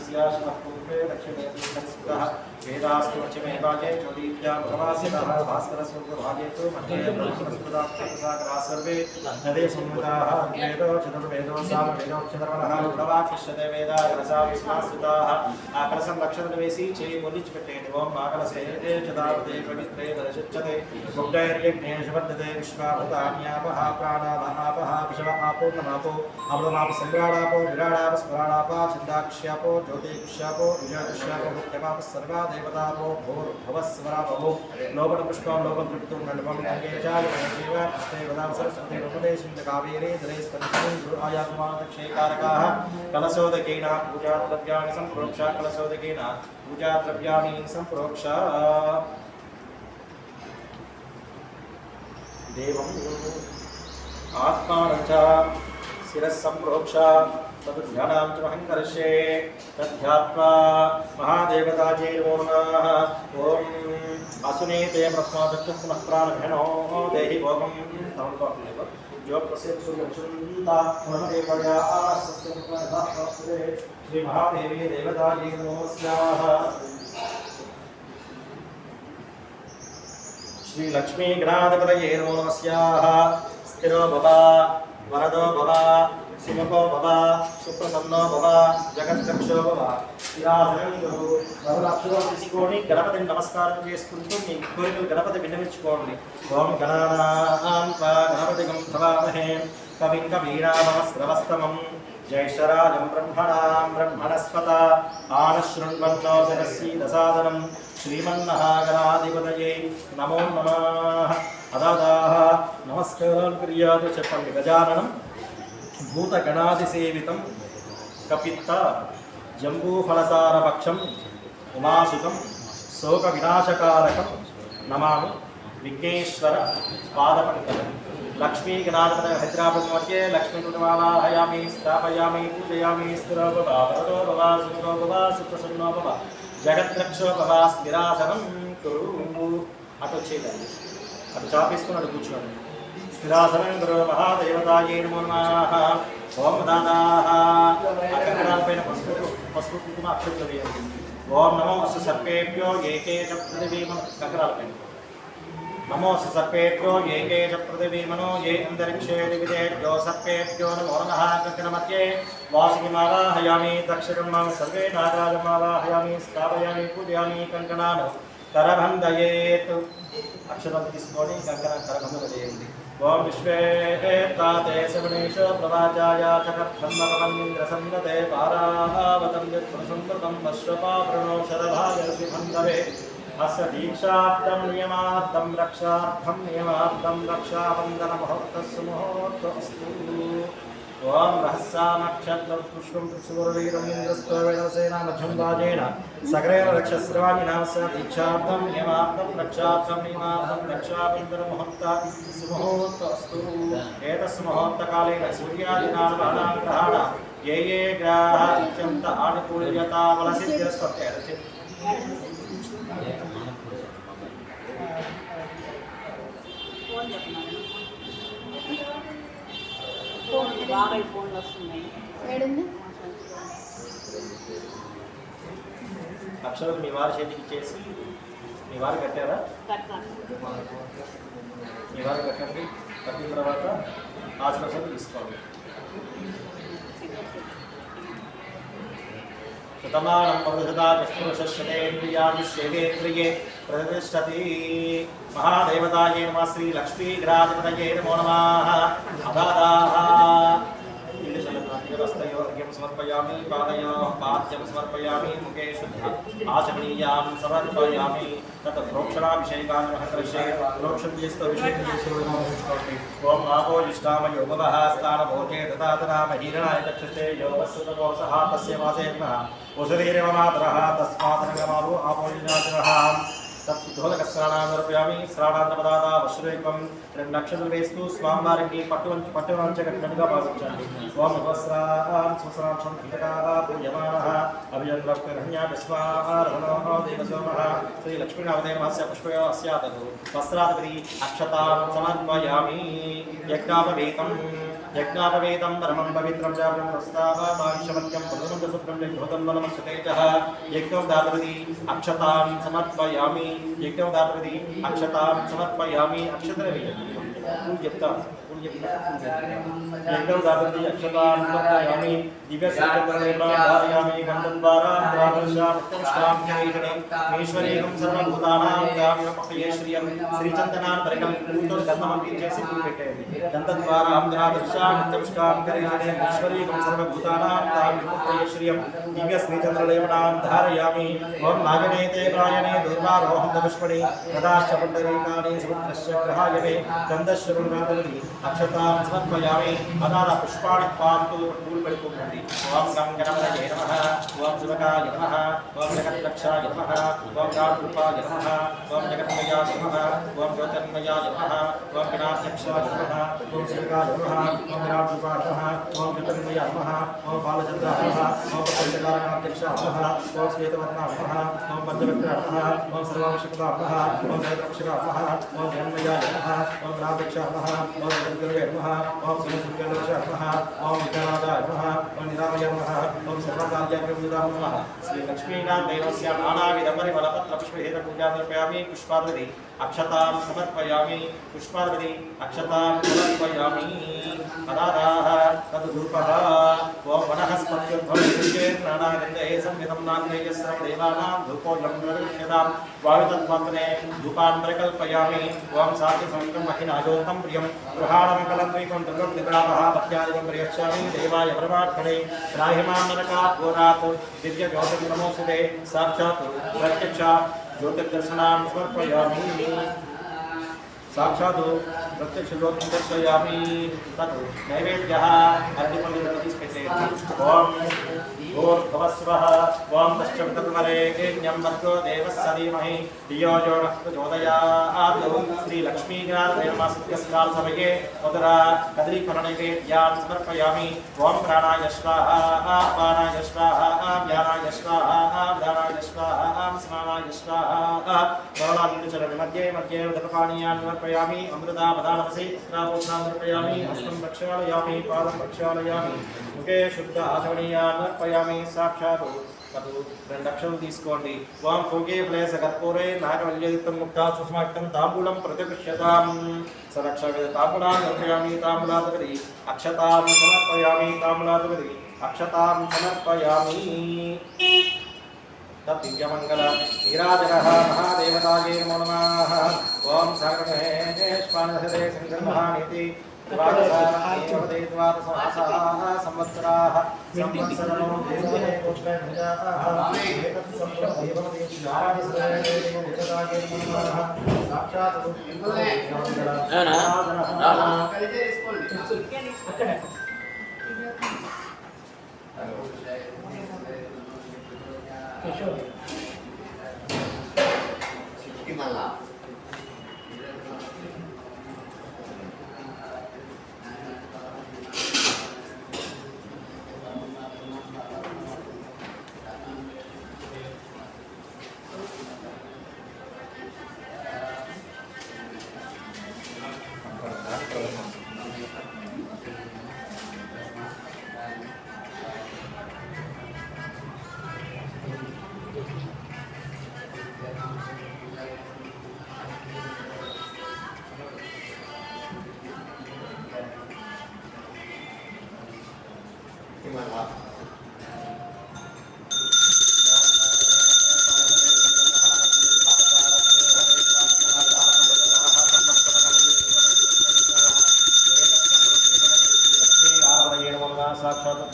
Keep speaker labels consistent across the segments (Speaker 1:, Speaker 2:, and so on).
Speaker 1: पूर्वे दक्षिणे स्थितः वेदास्तु पश्चिमे भागे ज्योतिर्या प्रवासितः भास्करस्वर्गभागे तु मध्ये ब्रह्मस्पदाक्षसागराः सर्वे नदे संहिताः वेदो चतुर्वेदो सामवेदोक्षरवणः गुणवाक्यश्यते वेदागरसा विस्मास्थिताः आकलसं लक्षणवेसी चे मुनिच्पटेति ओम आकलसे चदावते पवित्रे दर्शच्यते मुक्तैर्यज्ञेषु वर्धते विश्वाभूतान्यापः प्राणावहापः विषव आपो नमापो अमृतमाप सम्राडापो विराडाप स्मराडापा चिन्ताक्ष्यापो ज्योतिक्ष्यापो विजयक्ष्यापो मुक्त्यमाप सर्वा देवतापो भूर्भुवस्वरापो लोपनपुष्पं लोपनतृप्तुं नण्डपं गङ्गेशाय वनदेव कृष्णे वदां सरस्वती रूपदे सिन्धकावेरे दरे स्पन्दितं गुरु आयातमानक्षेकारकाः कलशोदकेन पूजाद्रव्याणि सम्प्रोक्षा कलशोदकेन पूजाद्रव्याणि सम्प्रोक्षा देवं आत्मानं च शिरस्सम्प्रोक्षा तद्ध्यानां च महङ्कर्षे तद्ध्यात्वा महादेवतायै नमो नमः ॐ असुनेते प्रस्मादत्तु पुनः प्राणभेनो देहि भोगं तमल्पाप्येव जो प्रसेद सुरक्षुन्दा पुनर्देवया आसस्ते श्री महादेवी देवतायै नमो स्वाहा श्री लक्ष्मी गणाधिपतये नमो नमः स्थिरो भव वरदो भव सुमुखो भव सुप्रसन्नो भव जगद्रक्षो भव శ్రీరాధనం వరలక్షణం తీసుకోండి గణపతిని నమస్కారం చేసుకుంటూ మీ కోరికలు గణపతి విన్నవించుకోండి ఓం గణానాం త్వా గణపతిగం భవామహే కవిం కవీనామస్రవస్తమం జైశ్వరాజం బ్రహ్మణాం బ్రహ్మణస్పత ఆనశృణ్వన్నోదరసీదసాదనం శ్రీమన్నాగణాధిపతయే నమో నమః అదాదాః నమస్కారం క్రియాదు చెప్పండి గజాననం భూతగణాదిసేవితం కపిత్త జంబూఫలసారపక్షం ఉమాసుతం శోక వినాశకారకం నమామి విఘ్నేశ్వర పాదపంకజం లక్ష్మీ గణాధిపతి హైదరాబాద్ మధ్య లక్ష్మీ కుటుంబావాహయామి స్థాపయామి పూజయామి స్థిరో భవ వరదో భవ సుఖో భవ సుప్రసన్నో భవ జగద్రక్షో భవ స్థిరాసనం కురు అటు చేయండి అటు చాపేసుకుని అటు కూర్చోండి స్థిరాసనం కురు మహాదేవతాయే నమో నమః ఓం దాదాః అకంకణాలపైన పసుపు కుంకుమ అక్షతలు వేయండి ఓం నమో అస్సు సర్పేభ్యో ఏకే చ పృథివీమనో కంకణాలపైన నమో అస్సు సర్పేభ్యో ఏకే చ పృథివీమనో ఏ అంతరిక్షే దివిదేభ్యో సర్పేభ్యో నమో నమః కంకణ మధ్యే వాసుకిమావాహయామి దక్షిణం సర్వే నాగాలమావాహయామి స్థాపయామి పూజయామి కంకణాను కరబంధయేత్ అక్షతలు తీసుకొని కంకణం కరబంధన చేయండి ఓం విశ్వేతాతే శవనేశో ప్రవాచాయ చకర్ధమ్మపవన్నింద్రసందతే పారావతం యత్ప్రసంవృతం అశ్వపావృణో శరభాయర్షిబంధవే అస్య దీక్షార్థం నియమార్థం రక్షార్థం నియమార్థం రక్షాబంధన ముహూర్తస్సు ముహూర్తస్తు ఓం రహస్యానక్షత్రం పుష్పం పుష్పవరీరమింద్రస్తోవేణసేనామధ్యం వాజేన సగరేణ రక్షస్రవాణి నామస్య దీక్షార్థం నియమార్థం రక్షార్థం నియమార్థం రక్షాబంధన ముహూర్త సుముహూర్తస్తు ఏతస్సు ముహూర్తకాలేన సూర్యాదినానాం గ్రహాణ ఏ ఏ గ్రహాः అత్యంత ఆనుకూల్యతా బలసిద్ధిరస్వత్తే
Speaker 2: బాగా ఫోన్లు వస్తున్నాయి ఏడుంది
Speaker 1: అక్షరం మీ వారి చేతికి ఇచ్చేసి మీ వారు కట్టారా మీ వారు కట్టండి కట్టిన తర్వాత ఆశ్రమం తీసుకోండి శతమానం పరుషదా చతుర్షశ్వతేంద్రియాణి శేవేంద్రియే ప్రతిష్టతి మహాదేవతాయే నమః శ్రీ లక్ష్మీ గ్రాధిపతయే నమో నమః అదాదాః हस्तयोर्घ्यं समर्पयामि पादयोः पाद्यं समर्पयामि मुखे शुद्ध आचमनीयां समर्पयामि तत् प्रोक्षणाभिषेकान् महर्षे प्रोक्षणीयस्तभिषेकं ओम आपो इष्टामयो भवः स्थानभोजे ददातनामहीरणाय चक्षुषे योगस्सुतकोसः तस्य वासे नमः उषधीरेव मातरः तस्मात् रङ्गमालो आपो युजातरः తత్సుధోలకస్నానాన్ని సమర్పయామి. స్నానాంతపదాత వశ్రేకం 2 నక్షత్రాలు వేస్తూ స్వామివారికి పట్టు వంచ కట్టినట్టుగా భావించండి. స్వామి వస్త్రాం సుస్రాంశం కీటకాః పూజమానః అభియంద్రకర్ణ్యాపి స్వాహారవణో దేవసోమః శ్రీ లక్ష్మీనామదేవస్య పుష్పయోస్యాదతు వస్త్రాధిపతి అక్షతాం సమర్పయామి. యజ్ఞాపవేదం పరమం పవిత్రం జాతం వస్తామావిషమత్యం పదమంతసుప్రం జగృతం వనమస్సుతేజః యజ్ఞోదాపతి అక్షతాం సమర్పయామి. యజ్ఞోదాపతి అక్షతాం సమర్పయామి. అక్షతలు వేయండి. పూజ చెప్తాను. యజ్ఞోదాపతి అక్షతాం సమర్పయామి. దివ్యసంకల్పనేమాధారయామి. గంధద్వారా ఈశ్వరీకం సర్వభూతానాం గామ్యపక్షయే శ్రియం శ్రీచందనాన్ పరికం పూతో గంధమపి చేసి పెట్టేది. గంధద్వారా నిత్యపుష్కాం కరేషణే ఈశ్వరీకం సర్వభూతానాం గామ్యపక్షయే శ్రియం దివ్య శ్రీచంద్రలేవనాం ధారయామి. ఓం నాగనేతే ప్రాయణే దుర్వారోహం పుష్పణి తదాశ్చ పుండరీకాని సముద్రస్య గ్రహాయమే గంధశ్వరుణాదలి అక్షతాం సమర్పయామి. అనాథ పుష్పాణి పాంతు పూలు పడిపోతుంది. ఓం గంగణమయ నమః. ఓం శివకాయ నమః. ఓం జగద్రక్షాయ నమః. ఓం రాజరూపాయ నమః. ఓం జగన్మయాయ నమః. ఓం జ్యోతిర్మయాయ నమః. ఓం గణాధ్యక్షాయ నమః. ఓం శివకాయ నమః. ఓం రాజరూపాయ నమః. ఓం జ్యోతిర్మయాయ నమః. ఓం బాలచంద్రాయ నమః. ఓం పంచకారకాధ్యక్షాయ నమః. ఓం శ్వేతవర్ణాయ నమః. ఓం పంచవక్రాయ నమః. ఓం సర్వాంశకృతాయ నమః. ఓం జయద్రక్షకాయ నమః. ఓం జన్మయాయ నమః. ఓం రాజక్షాయ నమః. ఓం జగద్గురవే నమః. ఓం శివసుఖ్యలోచాయ నమః. ఓం విఘ్ననాథాయ నమః. ఓం నిరామయ నమః. ఓం సర్వకార్యప్రభుదాయ నమః. శ్రీ లక్ష్మీనాథైనస్య నానావిధపరిమళపత్రపుష్పేత పూజాం సమర్పయామి. పుష్పార్వతి అక్షతాం సమర్పయామి. పుష్పార్వతి అక్షతాం సమర్పయామి. అనాథాః తద్రూపః. ఓం వనఃస్పత్యుద్భవే సంహితం నాందేయస్రం దేవానాం ధూపోయం ప్రదృశ్యతాం వాయుతత్వంతనే ధూపాన్ ప్రకల్పయామి. ఓం సాధ్య సంకం మహినాయోతం ప్రియం గృహాణమంగళం ద్వైకం దుర్గం నిద్రామః పత్యాదికం ప్రయచ్చామి. దేవాయ పరమాత్మనే రాహిమాం నరకాత్ ఘోరాత్ దివ్య జ్యోతిర్నమోస్తుతే. సాక్షాత్ ప్రత్యక్ష జ్యోతిర్దర్శనాం సమర్పయామి. సాక్షాత్ ప్రత్యక్ష జ్యోతిం దర్శయామి. తత్ నైవేద్యః అగ్నిపల్లిని తీసుకెళ్ళేది. ఓం భూర్భువస్వః. ఓం తశ్చర్మరేణ్యం భర్గో దేవస్య ధీమహి ధియో యో నః ప్రచోదయాత్. శ్రీ లక్ష్మీనారాయణమాసస్కాల సమయే మధురా కదలీఫలనైవేద్యాన్ సమర్పయామి. ఓం ప్రాణాయ స్వాహా. అపానాయ స్వాహా. వ్యానాయ స్వాహా. దానాయ స్వాహా. స్నానాయ స్వాహా. గౌళానిచరణ మధ్యే మధ్యే ఉదకపానీయాన్ సమర్పయామి. అమృతాపదానమసి స్నాపోష్ణాం సమర్పయామి. హస్తం ప్రక్షాళయామి. పాదం ప్రక్షాళయామి. ముఖే శుద్ధ ఆచమనీయాన్ సమర్పయామి. సాక్షాత్ తదు 2 అక్షరాలు తీసుకోండి. ఓం భోగే ప్లేస కర్పూరే నాగవల్యయుక్తం ముక్తా సుస్మాక్తం తాంబూలం ప్రతిపృష్యతాం. సరక్షవేద తాంబూలాన్ని సమర్పయామి. తాంబూలాధిపతి అక్షతాం సమర్పయామి. తాంబూలాధిపతి అక్షతాం సమర్పయామి. తద్దివ్యమంగళ నీరాజనః మహాదేవతాయే నమో నమః. ఓం సర్వమహేష్పాణసదే సంగ్రమహానితి సంవత్సరాः సంవత్సరో దేవే సాక్షాత్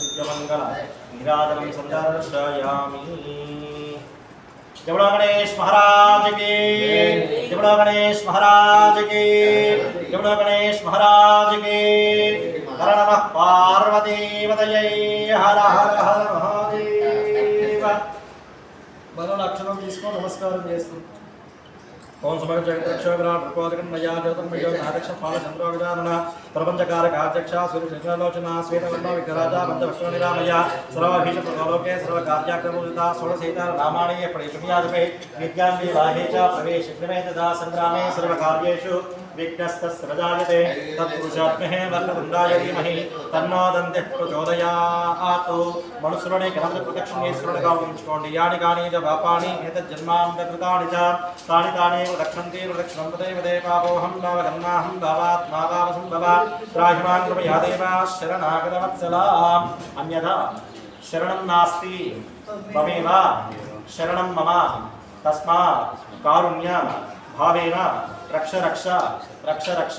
Speaker 1: దివ్యమంగళ నీరాజనం సందర్శయామి. जबड़ा गणेश महाराज की, जबड़ा गणेश महाराज की, जबड़ा गणेश महाराज की। हर नमः पार्वती पतये हर हर हर महादेव। మరో అక్షరం తీసుకో నమస్కారం చేస్తూ ओम समग्रक्षोग्राम प्रकोदकन्मया ज्योतिर्मयो नादक्षपालचन्द्रोगजानन प्रपञ्चकारकाध्यक्षा सूर्यचन्द्रलोचना श्वेतवर्णो विघ्नराजा पञ्चवक्ष्मनिरामया सर्वभीषप्रलोके सर्वकार्याक्रमोदिता षोडशेता रामाणि प्रणीतमियादपे विद्यां विवाहे च प्रवेशक्रमे तदा सङ्ग्रामे सर्वकार्येषु विघ्नस्तस्रजायते तत्पुरुषात्महे वक्रतुण्डाय धीमहि तन्नो दन्तिः प्रचोदयात् मनुस्मरणे गणपतिप्रदक्षिणेश्वरगा ఉంచుకోండి యాని కాని చ పాపాని ఏతజ్జన్మాంతకృతాని చ తాని తానేవ రక్షంతి ప్రదక్షిణం తదేవ దేవాపోహం భావగన్నాహం భావాత్మా భావసంభవ రాహిమాన్ కృపయా దేవా శరణాగతవత్సలా అన్యథా శరణం నాస్తి మమేవ శరణం మమ తస్మాత్ కారుణ్య భావేన రక్ష రక్ష రక్ష రక్ష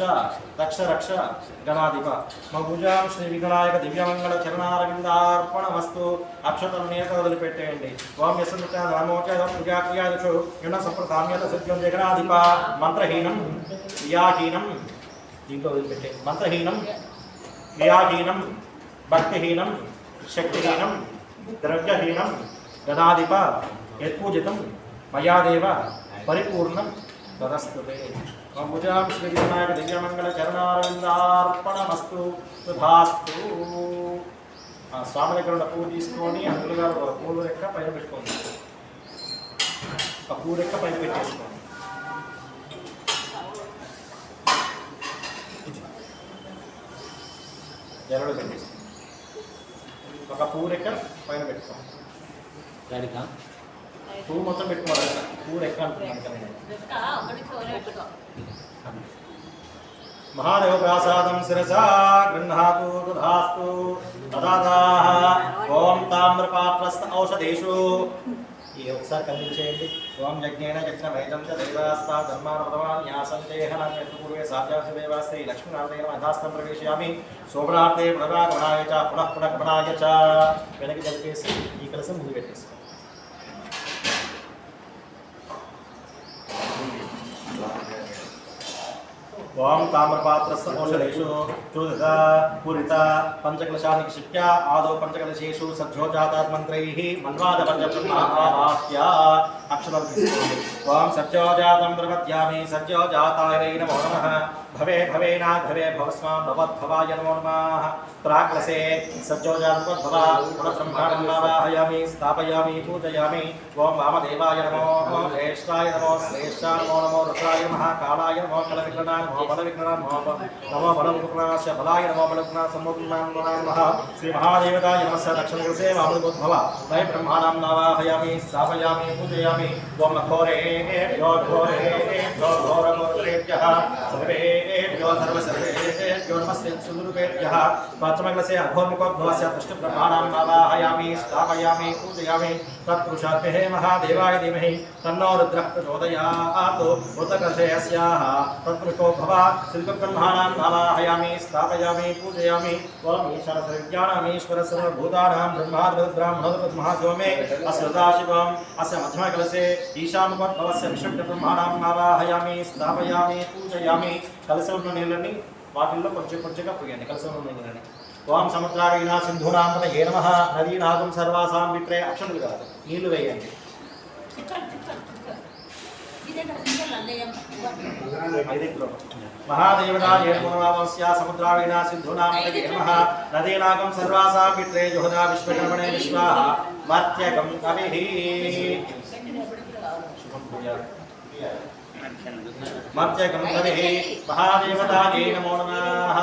Speaker 1: రక్ష రక్ష గణాధిప పూజాం శ్రీ విఘ్నాయక దివ్యమంగళ చరణారవిందార్పణమస్తు అక్షతలు నేత వదిలిపెట్టేయండి ఓం యస్మిత నామోచరం పూజాక్రియాదిషు యుణ సంప్రదామ్యత సత్యం జగనాధిప మంత్రహీనం క్రియాహీనం దీంట్లో వదిలిపెట్టే మంత్రహీనం క్రియాహీనం భక్తిహీనం శక్తిహీనం ద్రవ్యహీనం గణాధిప యత్పూజితం మయాదేవ పరిపూర్ణం తదస్తుతే పూజాం శ్రీ వినాయక దివ్యమంగళ చరణారవిందార్పణమస్తు తథాస్తు స్వామి దగ్గర ఉన్న పువ్వు తీసుకొని అందులో పూలు రెక్క పైన పెట్టుకోండి ఆ పువ్వు రెక్క పైన పెట్టేసుకోండి జరడు పెట్టేసి ఒక పువ్వు రెక్క పైన పెట్టుకోండి పువ్వు మొత్తం పెట్టుకోవాలి పువ్వు రెక్క అంటున్నాను महादेव प्रसादं शिरसा गृह्णातु तथास्तु तदादाः ओम ताम्रपात्रस्थ औषधेषु ये ఒకసారి కనిపించేయండి ఓం యజ్ఞేన యజ్ఞమేజం చ దేవాస్తా ధర్మానవతమాన్ యాసంతేహనం యత్పూర్వే సాధ్యాస దేవాస్తే లక్ష్మీనారాయణ అధాస్తం ప్రవేశయామి శోభనార్థే పునరాగమనాయ చ పునః పునఃగమనాయ చ వెనక్కి జరిపేసి ఈ కలసం ముందు పెట్టేసి ओम ताम्रपात्रस्य औषधेषु चूदिता पूरिता पंचकलशानि शिक्या आदौ पंचकलशेषु सज्जोजातात् मन्त्रैः मन्वादपञ्चब्रह्मावाह्य अक्षरं तीసుకోండి ओम सज्जोजातं प्रपद्यामि सज्जोजाताय नमो नमः भवे भवेनाघवे भवस्मां भवद्भवाय नमो नमः प्राक्लसे सज्जोजातद्भवा गुणब्रह्माणं वाहयामि स्थापयामि पूजयामि ओम वामदेवाय नमो ज्येष्ठाय नमो श्रेष्ठाय नमो नमो रुद्राय नमः कालाय नमो कलविघ्नाय नमो बलविघ्नाय नमो बलविघ्नाय बलाय नमो बलविघ्नाय सम्मोदनाय नमः श्री महादेवताय नमः दक्षिणकलसे वामदेवोद्भव तय ब्रह्माणां वाहयामि स्थापयामि पूजयामि ओम घोरे घोरेभ्यः सर्वेभ्यो सर्वसर्वेभ्यो नमस्ते सुन्दरूपेभ्यः पाचमकलसे अघोर्मुखोद्भवस्य दृष्टब्रह्माणां वाहयामि स्थापयामि पूजयामि तत्पुरुषात्महे महादेवाय धीमहि तन्नो रुद्रः प्रचोदयात् मृतकलशयस्याः तत्पुरुषो भव श्रीब्रह्माणां वाहयामि स्थापयामि पूजयामि ओम ईशानसर्वज्ञानामीश्वर सर्वभूतानां ब्रह्माद्ब्राह्मणोत्तमः अस्य सदाशिवम् अस्य मध्यमकलसे ईशामुखोद्भवस्य विष्णुब्रह्माणां वाहयामि स्थापयामि पूजयामि కలసంలో నీళ్ళని వాటిల్లో కొంచెం కొంచెంగా పోయండి కలసంలో నీళ్ళని ఓం సముద్రాగైనా సింధూనాం పతయే నమః నదీనాగం సర్వాసాం విప్రే అక్షంతులు కాదు నీళ్లు వేయండి महादेवताय नमोनमस्य समुद्राविना सिन्धूनां पतये नमः नदीनागं सर्वासां वित्रे जोहदा विश्वकर्मणे विश्वाः मर्त्यकं कविः मर्त्यकं कविः महादेवताय नमो नमः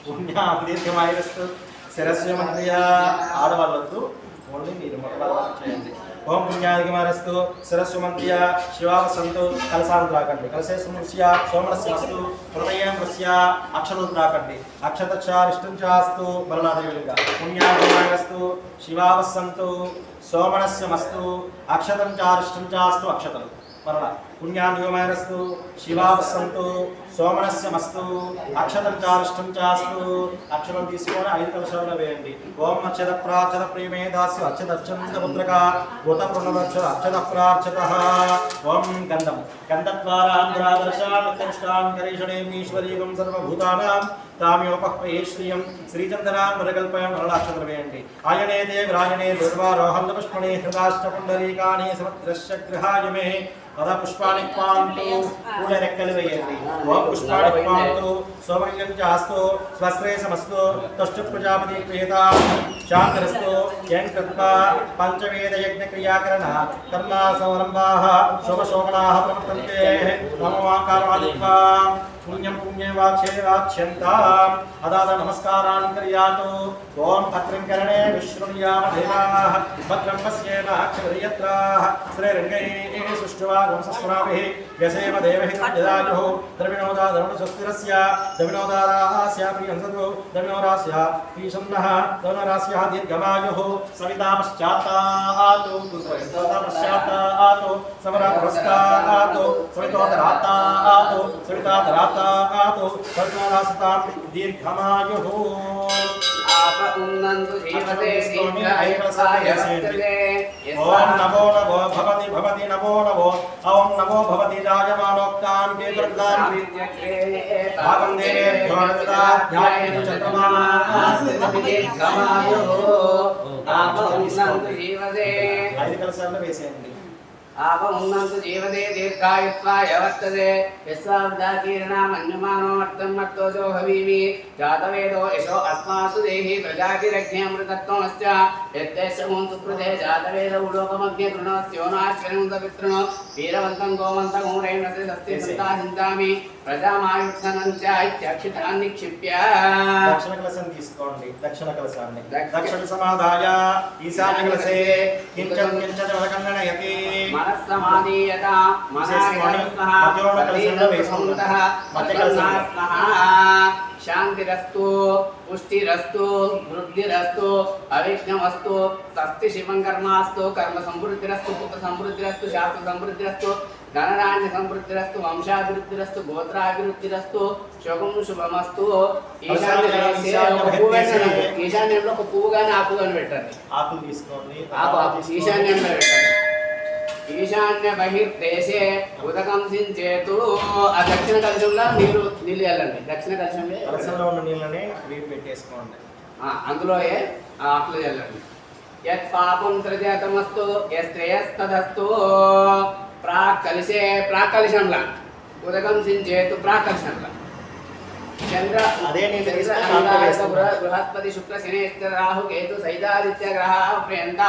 Speaker 1: पुण्यां दीर्घमायुस्तु शिरस्य मन्त्र्य आडवल्लद्दु ओन्ली मीरु मोट्टाडवल्लु चेयंడి ओम पुण्यादिकमारस्तु सरस्वमन्त्य शिवावसन्तु कलसानुद्राकण्डि कलसे सुमस्य सोमरस्यस्तु हृदयमस्य अक्षरोद्राकण्डि अक्षतक्षारिष्टुंचास्तु बलनादयोलिंग पुण्यादिकमारस्तु शिवावसन्तु सोमरस्यमस्तु अक्षतंचारिष्टुंचास्तु अक्षतలు మరలా పుణ్యాన్యోమయరస్తు శివావసంతు సోమనస్యమస్తు అక్షతం చారిష్టం చాస్తు అక్షరం తీసుకొని 5 కలశాలలో వేయండి. ఓం అక్షత ప్రార్చత ప్రియమేధాస్సు అక్షతచ్చంత పుత్రక భూత ప్రణవక్ష అక్షత ప్రార్చత. ఓం గంధం గంధద్వారాంధ్రాదర్శాం కరీషణేమీశ్వరీగం సర్వభూతానాం తామ్యోపక్వయే శ్రియం శ్రీచందనాం వరకల్పయం నరళాక్షరం వేయండి. ఆయనే దేవరాయణే దుర్వారోహం పుష్పణే హృదాశ్చ పుండరీకాని సమత్రశ్చ గృహాయమే తదా పుష్పాణి పాంతు పూలరెక్కలు వేయండి. ఓం పుష్పాణి పాంతు సోమలింగం చాస్తు స్వశ్రేయసమస్తు తష్టు ప్రజాపతి ప్రియతా శాంతరస్తు యం కృత్వా పంచవేద యజ్ఞ క్రియాకరణ కర్మా సంరంభాః శోభశోభనాః ప్రవర్తంతే నమోకారమాదిత్వా పుణ్యం పుణ్యం వాక్ష్యంతాం అదాద నమస్కారాన్ కర్యాతు. ఓం భద్రం కరణే విశ్రుణ్యామధేనాః భద్రం పశ్యేమాక్షరయత్రాః శ్రీరంగైః సుష్ఠువా వంశస్వరాభిః యసేమ దేవహితం యదాయుః ద్రవిణోదా ద్రవిణస్వస్తిరస్య ద్రవిణోదారాస్య ప్రియంసతు ద్రవిణోరాస్య పీషన్నః ద్రవిణోరాస్య దీర్ఘమాయుః సవితా పశ్చాత్తాతు సవితా పశ్చాత్తాతు సమరాపురస్తాతు సవితోదరాత్తాతు సవితాదరాత్తాతు సవితోరాస్తాం దీర్ఘమాయుః. ఓం నమో నమో భవతి భవతి నమో నమో ఓం నమో భవతి జాయమానోక్తాన్ కేతుర్గాన్ భాగం దేవేభ్యో దదాధ్యాయేన చంద్రమాః దీర్ఘమాయుః. 5 కలశాలను వేసేయండి.
Speaker 3: ఆపమున్నంతు జీవదే దీర్ఘాయుత్వాయ వర్తతే యస్వావదాకీర్ణామన్యమానో అర్థం మత్తోజో హవీమి జాతవేదో యశో అస్మాసు దేహి ప్రజాకిరజ్ఞామృతత్వమశ్చ యత్తేషమోం సుకృతే జాతవేద ఉలోకమగ్నే తృణస్యోనాశ్వనంతపితృణో వీరవంతం గోవంతం ఊరేణసే సస్తి సంతాహించామి ప్రజామాయుద్ధనంచ ఇత్యక్షితాన్ని నిక్షిప్య.
Speaker 1: దక్షిణ కలశం తీసుకోండి. దక్షిణ కలశాన్ని దక్షిణ సమాధాయ ఈశాన్య కలశే కించన్ కించన్ వలకన్నయతి
Speaker 3: మనస్సమాధీయత మనాయకస్మః ప్రతిదస్మః మధ్యకల్పః శాంతిరస్తు పుష్టిరస్తు వృద్ధిరస్తు అవిఘ్నమస్తు స్వస్తి శివం కర్మాస్తు కర్మ సమృద్ధిరస్తు పుత్ర సమృద్ధిరస్తు శాస్త్ర సమృద్ధిరస్తు ధనరాజ్య సమృద్ధిరస్తు వంశాభివృద్ధిరస్తు గోత్రాభివృద్ధిరస్తు శుభం శుభమస్తు. ఈశాన్యంలో ఒక పువ్వు కానీ ఆకు కానీ పెట్టండి.
Speaker 1: ఆకు తీసుకోండి.
Speaker 3: ఈశాన్యంలో పెట్టండి. ఈశాన్య బహిర్దేశే ఉదకం సించేతు. ఆ దక్షిణ కలశంలో నీళ్ళు వెళ్ళండి. దక్షిణ
Speaker 1: కలశంలో ఉన్న నీళ్ళని వీపు పెట్టేసుకోండి.
Speaker 3: అందులో ఆకులు చల్లండి. యత్ పాపం త్రిజాతమస్తు యశ్రేయస్తదస్తు. ప్రాకలిశంలా ఉదకం సించేతు. ప్రాకలిశంలా చంద్ర బృహస్పతి శుక్ర శనేశ్వర రాహు కేతు సైదాదిత్య గ్రహ ప్రియంత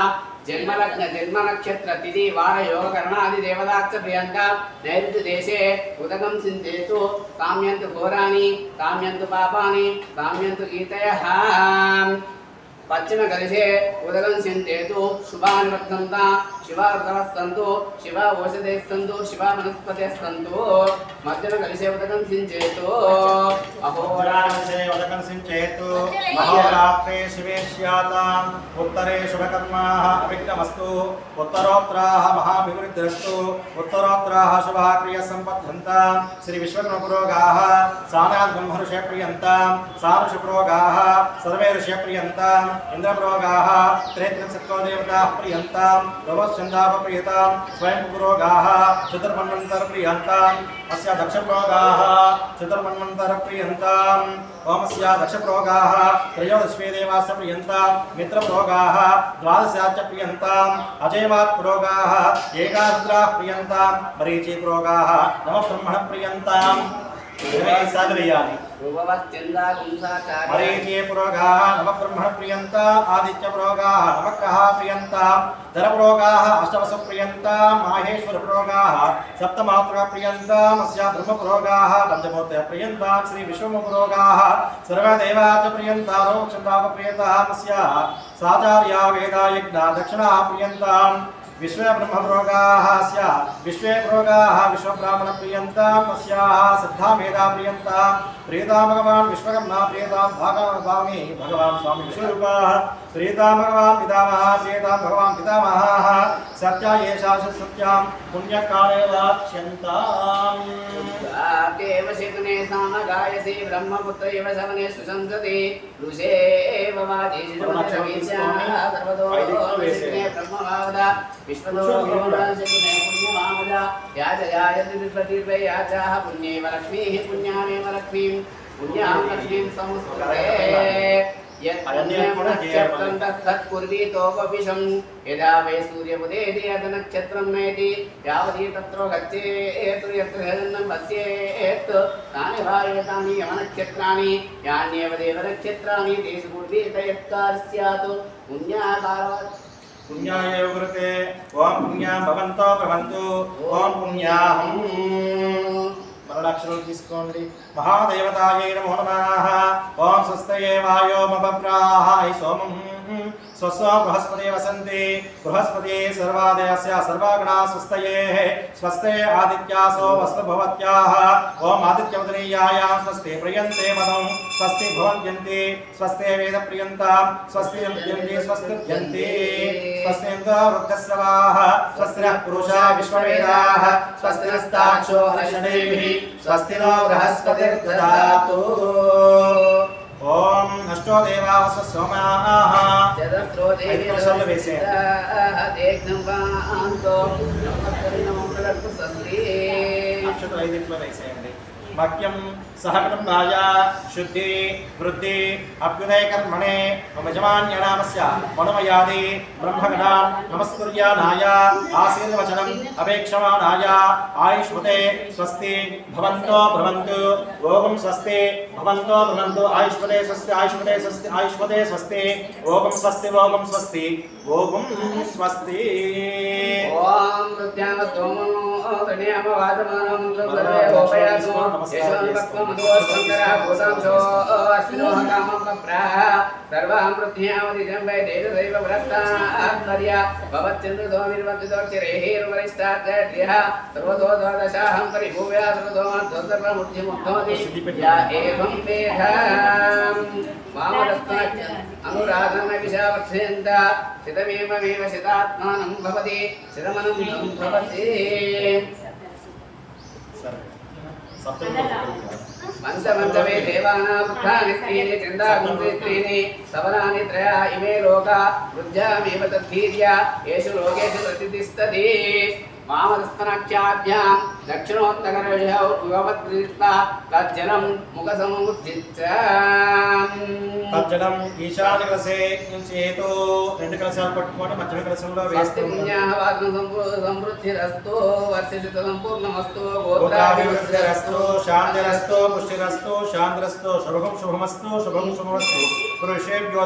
Speaker 3: జన్మలగ్న జన్మ నక్షత్ర తిథి వార యోగ కర్ణాది దేవదాక్ష ప్రియంత నైరుతి దేశే ఉదకం సింధేతు. కామ్యంతు ఘోరాని కామ్యంతు పాపాని కామ్యంతు గీతయః. పశ్చిమ కలశే ఉదకం సింధేతు. శుభాని వర్ధంత శివ ఋతవః సంతు శివ ఓషధేః సంతు శివ వనస్పతయః సంతు. మధ్యమ కలశే ఉదకం సించేతు.
Speaker 1: అహోరాత్రే ఉదకం సించేతు. మహోరాత్రే శివే స్యాతాం. ఉత్తరే శుభకర్మాః అవిఘ్నమస్తు. ఉత్తరోత్తరాః మహాభివృద్ధిరస్తు. ఉత్తరోత్తరాః శుభాః క్రియా సంపద్యంతాం. శ్రీ విశ్వకర్మ పురోగాః సానాద్ బ్రహ్మ ఋషయ ప్రియంతాం. సానుషు పురోగాః సర్వే ఋషయ ప్రియంతాం. ఇంద్ర పురోగాః త్రేత్రిసత్వ దేవతాః ప్రియంతాం. చందాప ప్రియతాం. స్వయం పురోగాః చతుర్మన్వంతర ప్రియంతాం. అస్య దక్ష పురోగాః చతుర్మన్వంతర ప్రియంతాం. ఓమస్య దక్ష పురోగాః త్రయోదశే దేవాస్య ప్రియంతాం. మిత్ర పురోగాః ద్వాదశాచ ప్రియంతాం. అజయమాత్ పురోగాః ఏకారుద్రాః ప్రియంతాం. మరీచి పురోగాః నమ బ్రహ్మణ ప్రియంతాం. 20 సార్లు వేయాలి. మరీచి పురోగాః నమ బ్రహ్మణ ప్రియంతాం. ఆదిత్య పురోగాః నమగ్రహ ప్రియంతాం. ధర పురోగాః అష్టవసు ప్రియంతాం. మాహేశ్వర పురోగాః సప్తమాత్ర ప్రియంతాం. అస్య బ్రహ్మ పురోగాః పంచమూర్త ప్రియంతాం. శ్రీ విశ్వమ పురోగాః సర్వదేవాచ ప్రియంతాం. చందాప ప్రియతాం. అస్య సాచార్యా వేదాయజ్ఞ దక్షిణా ప్రియంతాం. विश्व ब्रह्म प्रोगाः स्या विश्वे प्रोगाः विश्व ब्राह्मण प्रियन्ताम् अस्याः सिद्धा मेधा प्रियन्ताम् प्रियता भगवान् विश्वकर्मा प्रियतां भागवामी भगवान् स्वामी विश्वरूपः श्रीतां भगवान् पितामहः श्रीतां भगवान् पितामहः सत्या एषा सत्यां पुण्यकाले वाच्यन्ताम्
Speaker 3: केव शिवने सामगायसि ब्रह्मपुत्र इव सवने सुसंसति ऋषेव वाजीशिवनवीर्याः सर्वतो शिवने ब्रह्मभावदा विश्वतो शिवने पुण्यमामदा याजयायति विश्वतीर्वै याचाः पुण्येव लक्ष्मीः पुण्यामेव लक्ष्मीं पुण्यां लक्ष्मीं संस्कृते यत्पुण्यं तत्कुर्वीतोपविशं यदा वै सूर्योदयेति यदनक्षत्रं मेति यावती तत्रो गच्छेत् यत्र जगन्नं पश्येत् तानि वा एतानि यमनक्षत्राणि यान्येव देवनक्षत्राणि तेषु कुर्वीत यत्कार स्यात् पुण्याकारवत्
Speaker 1: पुण्याय कृते ओम पुण्यां भवन्तो भवन्तु ओम पुण्याहं మరలక్షరం తీసుకోండి మహాదేవతాయై నమో నమః ఓం స్వస్తయే వాయో మపప్రాహాయ సోమం స్వస్వ బృహస్పతి వసంతి బృహస్పతి సర్వాదయస్య సర్వాగణా స్వస్తయే స్వస్తే ఆదిత్యాసో వస్తు భవత్యాః ఓం ఆదిత్యవదనీయాయాం స్వస్తి ప్రియంతే మదం స్వస్తి భవంత్యంతి స్వస్తే వేద ప్రియంతాం స్వస్తి యంత్యంతి స్వస్తియంతి స్వస్తి వృద్ధస్రవాః స్వస్తినః పురుషా విశ్వవేదాః స్వస్తినస్తాక్షో హర్షణేభిః స్వస్తి నో బృహస్పతిర్దదాతు ఓం అష్టో దేవాః సోమాః
Speaker 3: చదస్రో
Speaker 1: దేవీర్సల్ల వేసేయండి అక్షతలు ఐదింట్లో వేసేయండి వాక్యం సహకుటుంబాయ శుద్ధి వృద్ధి అభ్యుదయ కర్మణే మమ యజమాన్యనామస్య మనమయాది బ్రహ్మగణాన్ నమస్కుర్యానాయ ఆశీర్వచనం అపేక్షమానాయ ఆయుష్మతే స్వస్తి భవంతో భవంతు ఓం స్వస్తి భవంతో భవంతు ఆయుష్మతే స్వస్తి ఆయుష్మతే స్వస్తి ఆయుష్మతే స్వస్తి ఓం స్వస్తి ఓం స్వస్తి ఓం స్వస్తి
Speaker 3: ఓం ప్రత్యామస్తోమో గణ్యామ వాదమానం సర్వే ఓపయాసు యశోన్వక్వం మధువస్వంకర భూతాంశో అశ్వినో కామం ప్రాహ సర్వాం పృథ్వ్యామదిజం వై దేవదైవ వ్రతాత్మర్య భవత్చంద్రదో నిర్వంతిదోక్షరేహిర్వరిష్టాద్యః సర్వతో ద్వాదశాహం పరిభూయ సర్వతో సర్వముద్ధిముద్ధోది యా ఏవం వేద మామదస్తన అనురాధన విశావర్ధయంత శతమేమేవ శతాత్మానం భవతి శతమనం భవతి మంచమంచమే దేవానాముత్థాని స్త్రీని చందాగుంసి స్త్రీని సవనాని త్రయా ఇమే లోకా వృద్ధ్యామేవ తద్భీర్య ఏషు లోకేషు ప్రతిష్టతి వామదస్తనాఖ్యాభ్యాం దక్షిణోత్తరవిభవద్రీత్వా తజ్జలం ముఖసముజ్జిత్య
Speaker 1: తజ్జలం ఈశాన్య కలసే నుంచి ఏదో రెండు కలశాలు పట్టుకొని మధ్య కలశంలో వేస్తే
Speaker 3: పుణ్యావాగ్న సమృద్ధిరస్తు వర్షిత సంపూర్ణమస్తు
Speaker 1: గోత్రాభివృద్ధిరస్తు శాంతిరస్తు పుష్టిరస్తు శాంతిరస్తు శుభం శుభమస్తు శుభం శుభమస్తు పురుషేభ్యో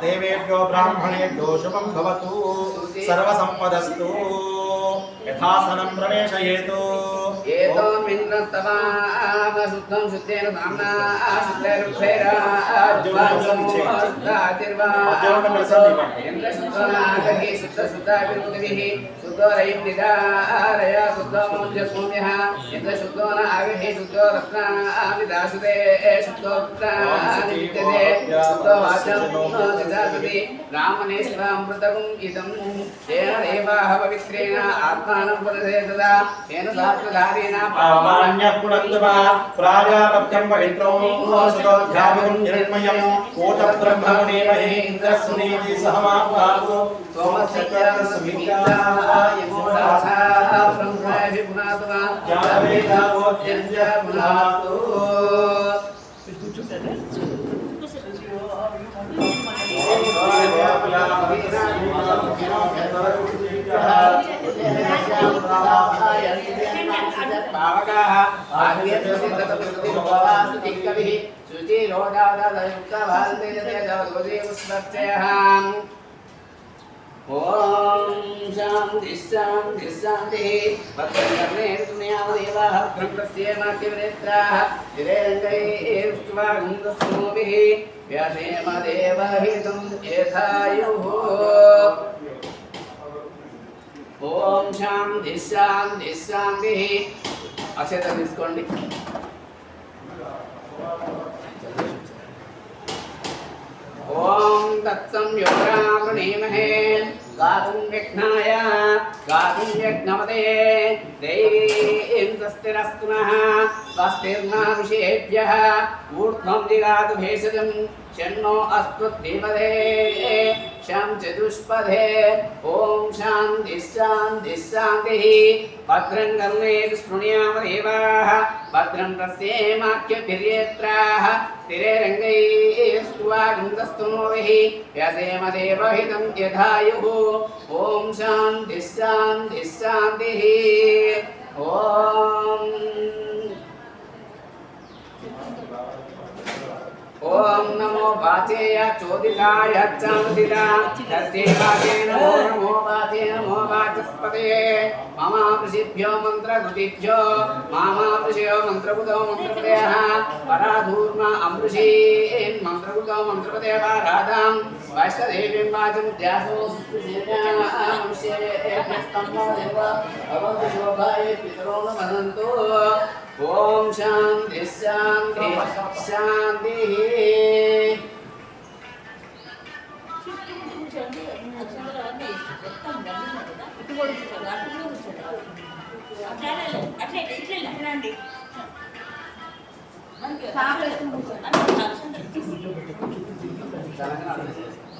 Speaker 1: దేవేభ్యో బ్రాహ్మణేభ్యో శుభం భవతు సర్వసంపదస్తు యథాసనం ప్రవేశయేతు
Speaker 3: ఏతో మింద్రస్తవామ శుద్ధం శుద్ధేన సామ్నా శుద్ధైరుక్షైరా ఇంద్రశుద్ధనాగహి శుద్ధ శుద్ధాభిరుద్ధిః శుద్ధోరయం నిదారయ శుద్ధోమోజ్యస్మోమ్యః ఇంద్రశుద్ధో నాగహి శుద్ధో రత్నామిదాశుదే శుద్ధోత్రానిత్యతే శుద్ధో వాచం నిదాసుతి బ్రాహ్మణేశ్వరామృతం ఇదం తేన దేవాః పవిత్రేణ ఆత్మానం పునసేతదా తేన శాస్త్రధారేణ
Speaker 1: పామాన్యః పునర్దమా ప్రాజాపత్యం పవిత్రం శుద్ధోధ్యాపకం నిర్మయం కోట బ్రహ్మణేమహే ఇంద్రస్సునీతి సహమాపాతు సోమస్య సుమిత్రాయమోదాసా బ్రహ్మాభి పునాతునా జావేదావోద్యంజ పునాతు ఓం శాంతి శాంతి శాంతి భద్రంకర్ణే తుమ్యావదేవాః భద్రం పశ్యేమాఖ్యవరేత్రాః దిరేంద్రైస్తువాగుందస్మోభిః వ్యాసేమ దేవహితం యథాయుః ఓం శాంతి శాంతి శాంతి అక్షత తీసుకోండి
Speaker 3: ఓం తత్సంయోగావృణీమహే గాతుం విఘ్నాయ గాతుం యజ్ఞమదే దేవీం స్వస్తిరస్తు నః స్వస్తిర్నాభిషేభ్యः ఊర్ధ్వం దిగాతు భేషజం शन्नो अस्मद्देवदे शं चतुष्पदे ॐ शान्तिः शान्तिः शान्तिः भद्रं कर्णेषु शृणुयामदेवाः भद्रं पश्येमाख्यभिर्यत्राः स्थिरैरङ्गैस्तुवागुन्दस्तुनोभिः व्यसेम देवहितं यथायुः ॐ शान्तिः शान्तिः शान्तिः ॐ ओम नमो वाचेय चोदिताय चामुदिता तस्यै वाचे नमो वाचे नमो वाचस्पते ममापृषिभ्यो मन्त्रगुतिभ्यो मामापृषयो मन्त्रगुतो मन्त्रपदयः पराधूर्मा अमृषीन् मन्त्रगुतो मन्त्रपदयः राधां वैष्णदेवीं वाचमुद्यासो सुस्पृशेनामनुष्येभ्यस्तम्भो देव भवन्तु शोभाय पितरो न वदन्तु ओम शांति शांति शांति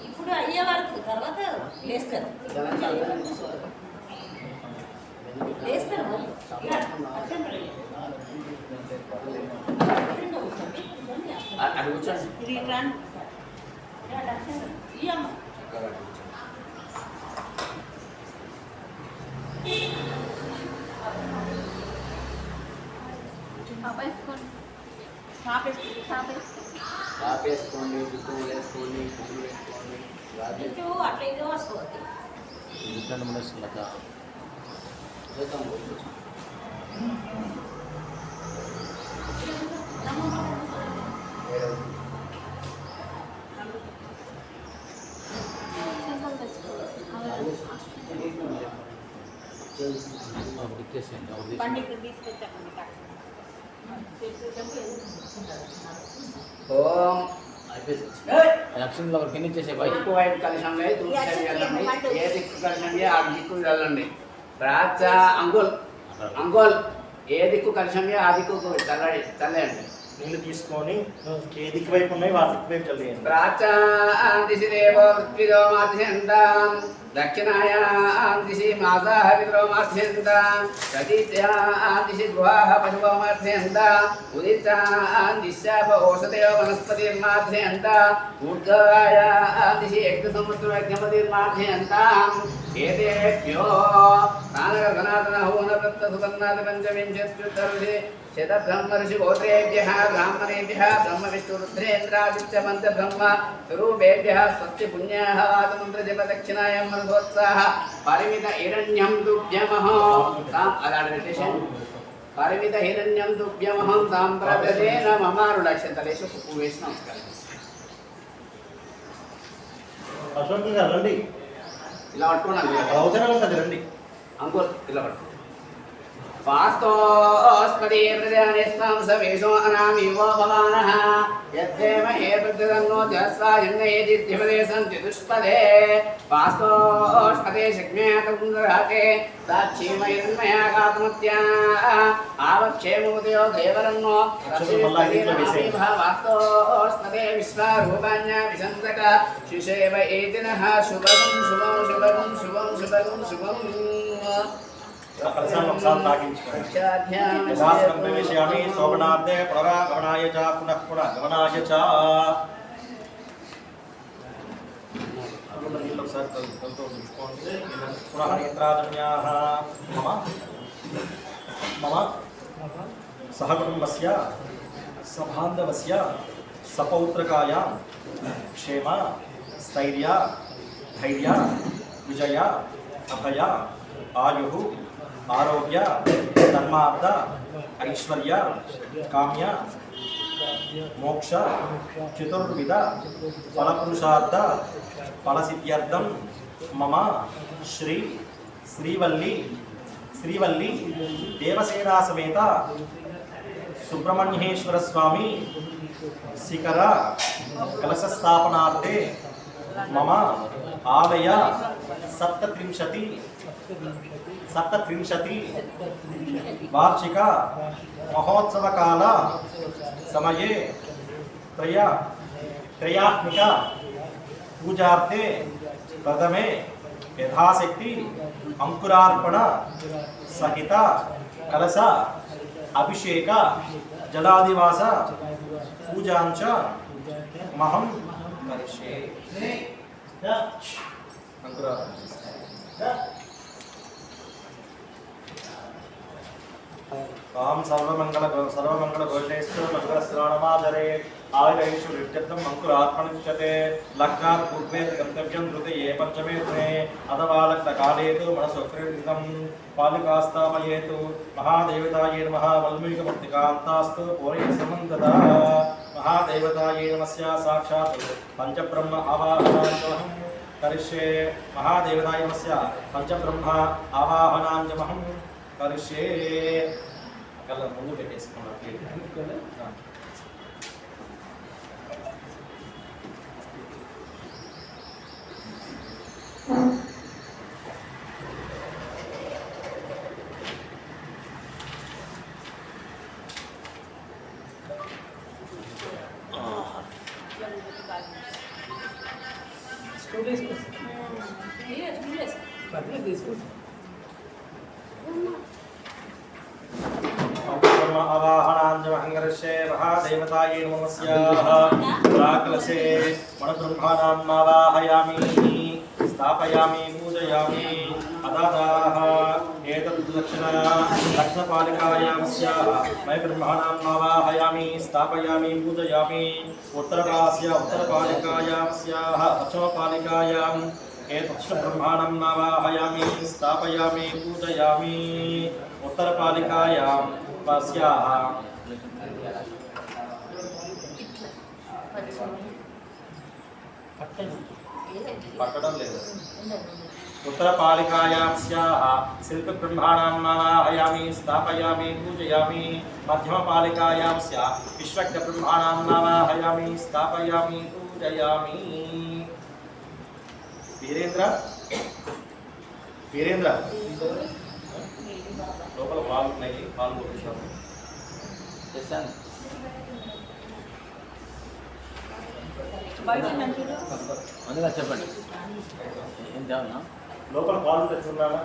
Speaker 2: ఇప్పుడు అయ్యే వరకు తర్వాత లేస్తారు
Speaker 3: అటు కూర్చోండి వేసుకోండి చుట్టూ వేసుకోండి పువ్వులు వేసుకోండి
Speaker 2: అట్లా ఇదే వస్తుంది
Speaker 3: ఓం
Speaker 4: లక్ష్మీలో ఎవరికి ఎన్ని చేసే బాయ్
Speaker 3: వైపు వైపు కలిసం లేదు దూసరి వెళ్ళండి ఏ దిక్కు కలిసం ఆ దిక్కు వెళ్ళండి ప్రాచ అంగుల్ అంగుల్ ఏ దిక్కు కలిసం ఆ దిక్కు చల్లండి
Speaker 1: నీళ్ళు తీసుకొని ఏ దిక్కు వైపు ఉన్నాయి వాటి దిక్కు వైపు చల్లేయండి
Speaker 3: ప్రాచాదిశి దేవో పృథ్వీదో మాధ్యంతాం దక్షిణాయాదిశి మాసాః పితరో మాధ్యంతాం ప్రతీత్యాదిశి గృహాః పశవో మాధ్యంతాం ఉదిత్యాదిశ్చాప ఓషధయో వనస్పతిర్మాధ్యంతాం ఊర్ధ్వాయాదిశి యజ్ఞసముద్రయజ్ఞపతిర్మాధ్యంతాం ఏతేభ్యో నానగర్భనాథనహోనవృత్తసుపన్నాథ పంచవింశత్యుత్తరుషి शतब्रह्मऋषिगोत्रेभ्यः ब्राह्मणेभ्यः ब्रह्मविष्णुरुद्रेन्द्रादित्य पञ्चब्रह्म स्वरूपेभ्यः स्वस्ति पुण्याः वाचमन्त्रजपदक्षिणायां मनसोत्साह परिमित हिरण्यं तुभ्यमहो परिमित हिरण्यं तुभ्यमहं साम्प्रददेन ममारुडक्षतलेषु कुवेश नमस्कारः
Speaker 1: అశోక్ గారు రండి
Speaker 3: ఇలా పట్టుకోండి
Speaker 1: అవసరం కదా రండి
Speaker 3: అంకుల్ ఇలా పట్టుకోండి वास्तोस्पदे प्रजानेस्तां सवेशो अनामिवो भवानः यद्देवहे प्रत्यदन्नो जस्वायन्नयेदित्यपदेशं चतुष्पदे वास्तोस्पदे शक्म्यातकुन्दराके साक्षीमयन्मया कातमत्या आवक्षेमोदयो देवरन्नो वास्तोस्पदे विश्वारूपाण्या विशन्तक शिशेव एतिनः शुभं शुभं शुभं शुभं शुभं शुभं
Speaker 1: ప్రసాదం ఒకసారి తాగించుకోండి శాస్త్రం ప్రవేశయామి శోభనార్థే పునరాగమనాయ చ పునః పునఃగమనాయ చ నీళ్ళు ఒకసారి చూసుకోండి పునః నేత్రాదన్యాః మమ సహకుటుంబస్య సబాంధవస్య సపౌత్రకాయ క్షేమ స్థైర్య ధైర్య విజయ అభయ ఆయు ఆరోగ్య ధర్మార్థ ఐశ్వర్య కామ్య మోక్ష చతుర్విధ ఫలపురుషార్థ ఫలసిద్ధ్యర్థం మమ శ్రీవల్లి దేవసేనా సమేత సుబ్రహ్మణ్యేశ్వర స్వామి शिखर कलशस्थापनार्थे मम आलय सप्तत्रिंशति वार्षिक महोत्सव काल समये त्रयात्मिक पूजार्थे प्रथमे यथाशक्ति अंकुरार्पण सहित कलश अभिषेक जलादिवास पूजांच महं करिष्ये। तां सर्वमंगल घोषेस्तु मंगलस्नानमाचरे आयुरेषु विद्यर्थम् अंकुरार्पणमुच्यते। लग्नात् पूर्वे गन्तव्यं हृदये पंचमे दिने अथवा लग्नकाले तु मनसोक्तिर्नितं पालिकास्तापयेतु। महादेवतायै नमः। वल्मीकमूर्तिकान्तास्तु पूरयसमन्ददा। महादेवतायै नमस्य साक्षात् पंचब्रह्म आवाहनाञ्चहं करिष्ये। महादेवतायै नमस्य पंचब्रह्म आवाहनाञ्चहं करिष्ये। कल ముందు పెట్టేసుకున్నాను। अवाहनाञ्जमहङ्गर्षे। महादेवतायै नमस्याः। प्राकलशे मणब्रह्माणाम् आवाहयामि स्थापयामि पूजयामि। अदादाः एतद् लक्ष्मपालिकायां स्याः मय ब्रह्माणाम् आवाहयामि स्थापयामि पूजयामि। उत्तरपालिकायां स्याः पश्चिमपालिकायाम् एतत् ब्रह्माणम् आवाहयामि स्थापयामि पूजयामि। उत्तरपालिकायां पश्याः पट्टడం లేదు। उत्तरपालिकायां स्याः शिल्पब्रह्माणाम् आवाहयामि स्थापयामि पूजयामि। मध्यमपालिकायां स्याः विश्वज्ञब्रह्माणाम् आवाहयामि स्थापयामि पूजयामि। వీరేంద్ర లోపల పాలు ఉన్నాయి, పాలు పోషిస్తాము
Speaker 4: చేశాను। అందుగా చెప్పండి ఏం కావాలన్నా?
Speaker 1: లోపల పాలు తెచ్చున్నారా?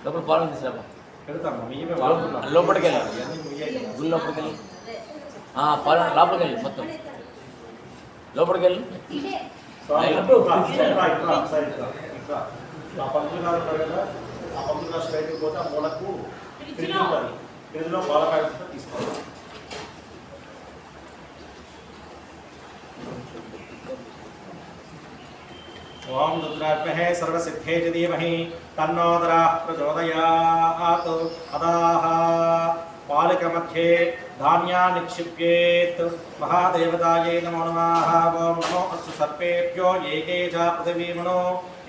Speaker 4: లోపల పాలు తీసుకురా
Speaker 1: పెడతాము. మేమే వాడుతున్నాం.
Speaker 4: లోపలికి వెళ్ళాలి, గుడి లోపలికి వెళ్ళి పాలు లోపలికి వెళ్ళి మొత్తం లోపలికి వెళ్ళి
Speaker 1: ఆ పంతులు గారు ఉంటారు కదా, ఆ పంతులు గారు స్ట్రైట్కి పోతే ఆ మూలకు ఫ్రిడ్జ్ ఉంటుంది. ఫ్రిడ్జ్లో పాల ప్యాకెట్స్ తీసుకోవాలి. ఓం రుద్రాత్మహే సర్వసిద్ధే చ ధీమహి తన్నో దరాః ప్రచోదయాత్। అదాః పాలికमध्ये धान्यानि निक्षिप्येत्। महादेवतायै नमो नमः। ओं नमो अस्तु सर्पेभ्यो एके च पृथिवीमनो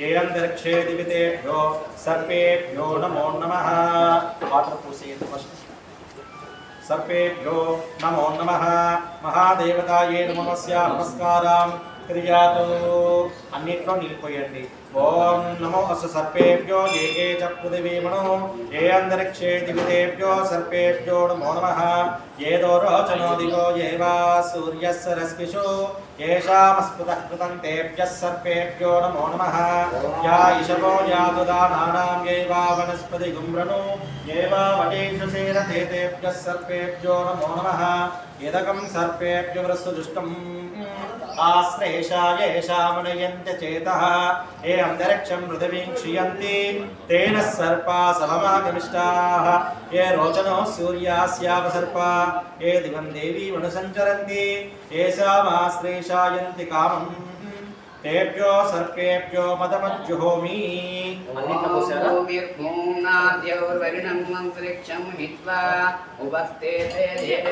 Speaker 1: ये अन्तरिक्षे दिवितेभ्यो सर्पेभ्यो नमो नमः। Water पूसयतु first. सर्पेभ्यो नमो नमः। महादेवतायै नमस्कारां क्रियातु। अन्निట్లో నీళ్ళు పోయండి। ఓం నమో అస్తు సర్పేభ్యో ఏకే చ పృథివీమనో ఏ అంతరిక్షే దివితేభ్యో సర్పేభ్యో నమో నమః। ఏదో రోచనో దివో ఏవా సూర్యస్య రశ్మిషు येषामस्पृतः कृतं तेभ्यः सर्पेभ्यो नमो नमः। या इषवो यादुदानानां येवा वनस्पतिगुम्रणो येवा वटेषु सेरते तेभ्यः सर्पेभ्यो नमो नमः। यदकं सर्पेभ्यो वृषदुष्टम् आश्लेषा येषामनयन्त्य चेतः ये अन्तरिक्षं पृथिवीं क्षियन्ति तेन सर्पा सममागमिष्टाः। ये रोचनो सूर्यास्यावसर्पा ये दिवं देवी वनुसञ्चरन्ति येषामाश्लेषायन्ति कामम् तेभ्यो सर्पेभ्यो मदमज्जुहोमि अन्निట్లో పోసారా
Speaker 3: निर्भूम्नाद्यौर्वरिणं मन्त्रिक्षं हित्वा उपस्थे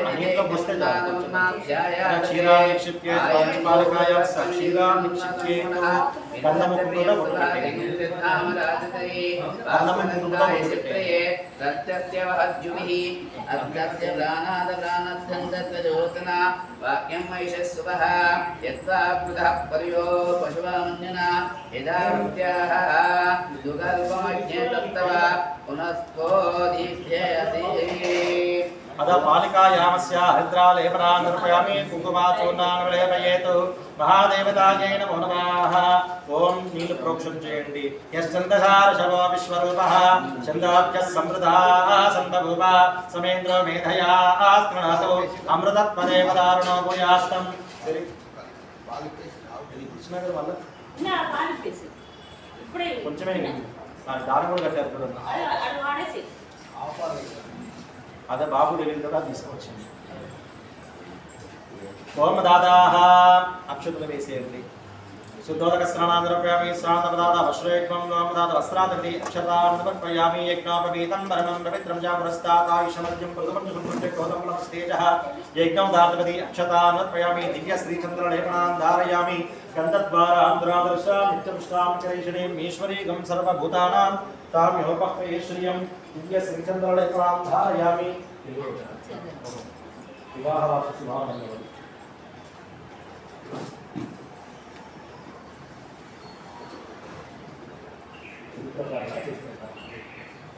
Speaker 1: अन्निట్లో పోస్తే क्षीरा निक्षिप्य पालकाय क्षीरा निक्षिप्य गन्धमुकुटुला కొట్టుపెట్టండి गन्धमुकुटुला కొట్టుపెట్టండి
Speaker 3: तस्य वहज्जुभिः अग्रस्य प्राणाद प्राणद्धन्दत्वजोतना वाक्यं वैशस्वः यद्वा कृतः पर्यो पशुवामन्यना यदा वृत्याः दुगल्पमज्ञे तत्तव पुनस्त्वो दीप्येऽसि
Speaker 1: अदा पालिकायामस्य हरिद्रालेपनान् अर्पयामि कुङ्कुमाचूर्णान् लेपयेतु महादेवतायै नमो नमः ओम नील प्रोक्षं చేయండి యశ్చందసారశవో విశ్వరూపః చందాఖ్యః సమృద్ధాః సంతభూపా సమేంద్రో మేధయా ఆస్త్రణాతో అమృతత్వదేవదారుణో భూయాస్తం కృష్ణగారు వల్ల
Speaker 2: నా పాలు పేసి ఇప్పుడే
Speaker 1: కొంచెమే దారం కూడా కట్టారు చూడండి
Speaker 2: అది వాడేసి
Speaker 1: అదే బాబు దగ్గర కూడా తీసుకొచ్చింది ఓమదాదాః అక్షతులు వేసేయండి శుద్ధోదక స్నానాన్ని ద్రవ్యామి స్నానపదార్థ వశ్రేక్మం నోమదాత వస్త్రాదపి అక్షతాన్ సమర్పయామి యజ్ఞోపవీతం పరమం పవిత్రం చ పురస్తాదాయుషమర్జం ప్రథమం సంపృష్టే కోదంబలం స్తేజః యజ్ఞోదాతపతి అక్షతాన్ సమర్పయామి దివ్య శ్రీచంద్ర లేపనాన్ ధారయామి గంధద్వారాంధ్రాదర్శాం నిత్యపుష్టాం కరైషణీం ఈశ్వరీగం సర్వభూతానాం తామ్యోపహ్యేశ్వర్యం దివ్య శ్రీచంద్ర లేపనాన్ ధారయామి వివాహవాస శుభానందం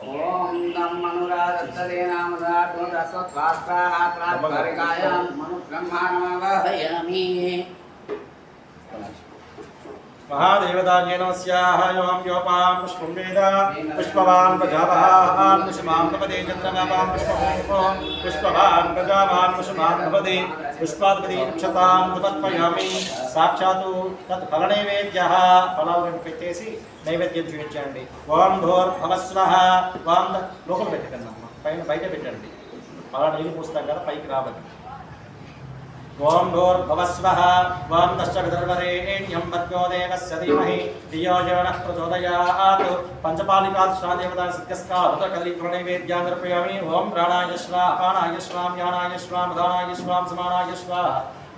Speaker 3: ओम नम मनुराधत्ते नाम धातु दशस्वास्त्राः प्रातःकायां मनु ब्रह्माणमावाहयामि
Speaker 1: महादेवतायै नमस्याः यों योपां पुष्पं वेद पुष्पवान् प्रजावान् पुष्पान् भवति चन्द्रमापां पुष्पं पुष्पवान् प्रजावान् पुष्पान् भवति पुष्पाद्पति अक्षतां समर्पयामि साक्षात् तत् फलनैवेद्यः फलाలను పెట్టేసి నైవేద్యం చూపించండి ఓం భూర్భువస్వః ఓం లోపల పెట్టకండి అమ్మ పైన బయట పెట్టండి అలా నీళ్ళు పోస్తాం కదా పైకి రావాలి ఓం భూర్భువస్వః ఓం తస్య విదర్వరేణ్యం భర్గో దేవస్య ధీమహి ధియో యో నః ప్రచోదయాత్ పంచపాలికాశ్రాదేవతా సత్యస్కారత కదలీఫలనైవేద్యాన్ సమర్పయామి ఓం ప్రాణాయ స్వాహ అపానాయ స్వాహ వ్యానాయ స్వాహ ఉదానాయ స్వాహ సమానాయ స్వాహ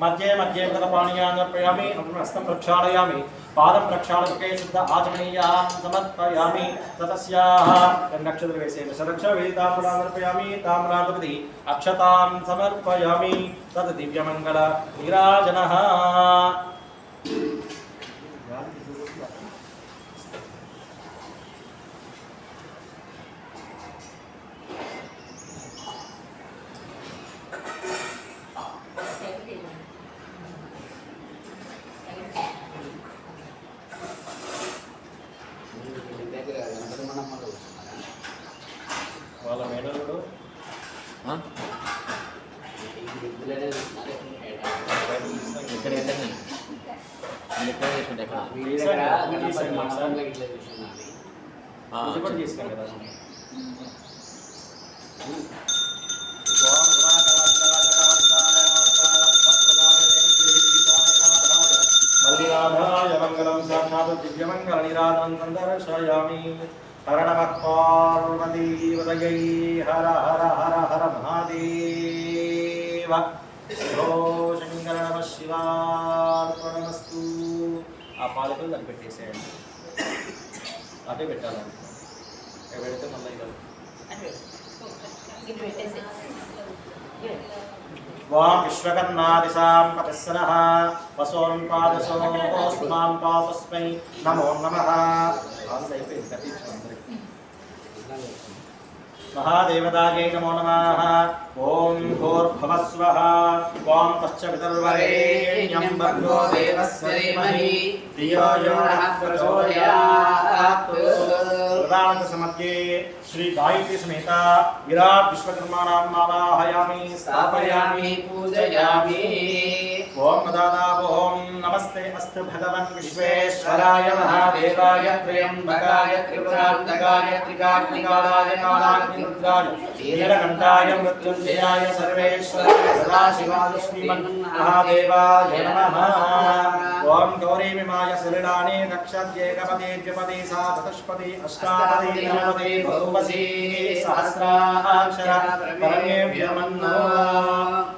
Speaker 1: मध्ये मध्ये कृतपाणीयान् अर्पयामि हस्तं प्रक्षालयामि पादं प्रक्षालके शुद्ध आचमनीयान् समर्पयामि ततस्याः नक्षत्रवेशेन सदक्षवेदिताम्बूलान् अर्पयामि ताम्रादपति अक्षतां समर्पयामि तद् दिव्यमङ्गल नीराजनः వాళ్ళ మేడలు
Speaker 4: ఇక్కడ వెళ్ళండి ఇక్కడ చేసుకుంటే ఎక్కడ
Speaker 1: తీసుకుని కదా మల్లినాథాయ మంగళం సాక్షాత్ దివ్యమంగళ నిరాజనం దర్శయామి హర నమః పార్వతీవదయై హర హర హర హర మహాదేవ ఓ శంకర నమః శివార్పణమస్తు ఆ పాలకులు దాన్ని పెట్టేసేయండి అదే పెట్టాలండి పెడితే మళ్ళీ
Speaker 2: ఇది పెట్టేసి
Speaker 1: వాం విశ్వకర్ణాదిశాం పతిస్సనః వసోం పాదసోస్మాం పాతస్మై నమో నమః అయిపోయింది కట్టించండి महादेवतायै नमो नमः ओम भूर्भुवस्वः ओम तच्च पितर्वरेण्यं भर्गो देवस्य धीमहि धियो यो नः प्रचोदयात् प्रदानक समर्प्ये श्री गायत्री समेत विराट विश्वकर्माणां आवाहयामि स्थापयामि पूजयामि ओम दादा ओम नमस्ते अस्तु भगवन् विश्वेश्वराय महादेवाय त्र्यंबकाय त्रिपुरान्तकाय त्रिकाग्निकालाय कालाग्निरुद्राय नीलकण्ठाय मृत्युञ्जयाय सर्वेश्वराय सदाशिवाय श्रीमन् महादेवाय नमः ओम गौरी विमाय शरणानि रक्षत्येकपदे द्विपदे सा चतुष्पदे अष्टापदे नवपदे बहुवसी सहस्राक्षर परमेभ्यमन्नो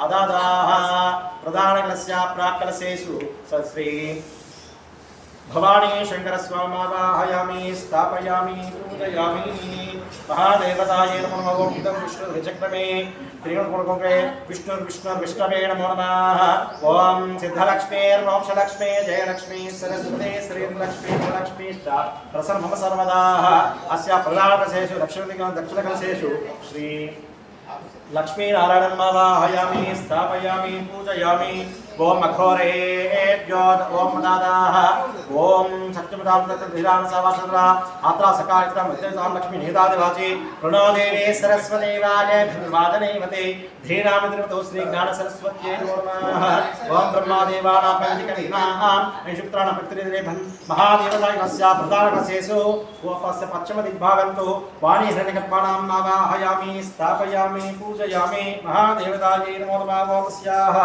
Speaker 1: अदादाः प्रधानकलस्य प्राक्कलसेषु श्री भवानी शंकर स्वामावाहयामि स्थापयामि पूजयामि महादेवताये नमो ओम विष्णु विचक्रमे त्रिगुणगुणगुणे विष्णुर्विष्णुर्विष्णवे नमो नमः ओम सिद्धलक्ष्मीर्मोक्षलक्ष्मी जयलक्ष्मी सरस्वती श्रीलक्ष्मी लक्ष्मी प्रसन्न मम सर्वदा अस्या प्रधानकलसेषु दक्षिणकलसेषु श्री लक्ष्मी नारायणं आवाहयामि स्थापयामि पूजयामि ओम अघोरेभ्यो ओम दादाः ओम सत्यमदां तत्धीरान् सवासद्रा आत्रा सकालितं मध्यतां लक्ष्मी निहितादिवाची प्रणोदेवी सरस्वती वागे धन्वादनेवते धीरामद्रिवतो श्री ज्ञान सरस्वत्यै नमो नमः ओम ब्रह्मादेवानां पंचकलीनां निषुप्त्राणां पत्रिदेवन् महादेवतायस्य प्रधानकसेषु गोपस्य पश्चिमदिग्भागन्तु वाणी हिरण्यकल्पानां आवाहयामि स्थापयामि पूजयामि महादेवतायै नमो नमः ओमस्याः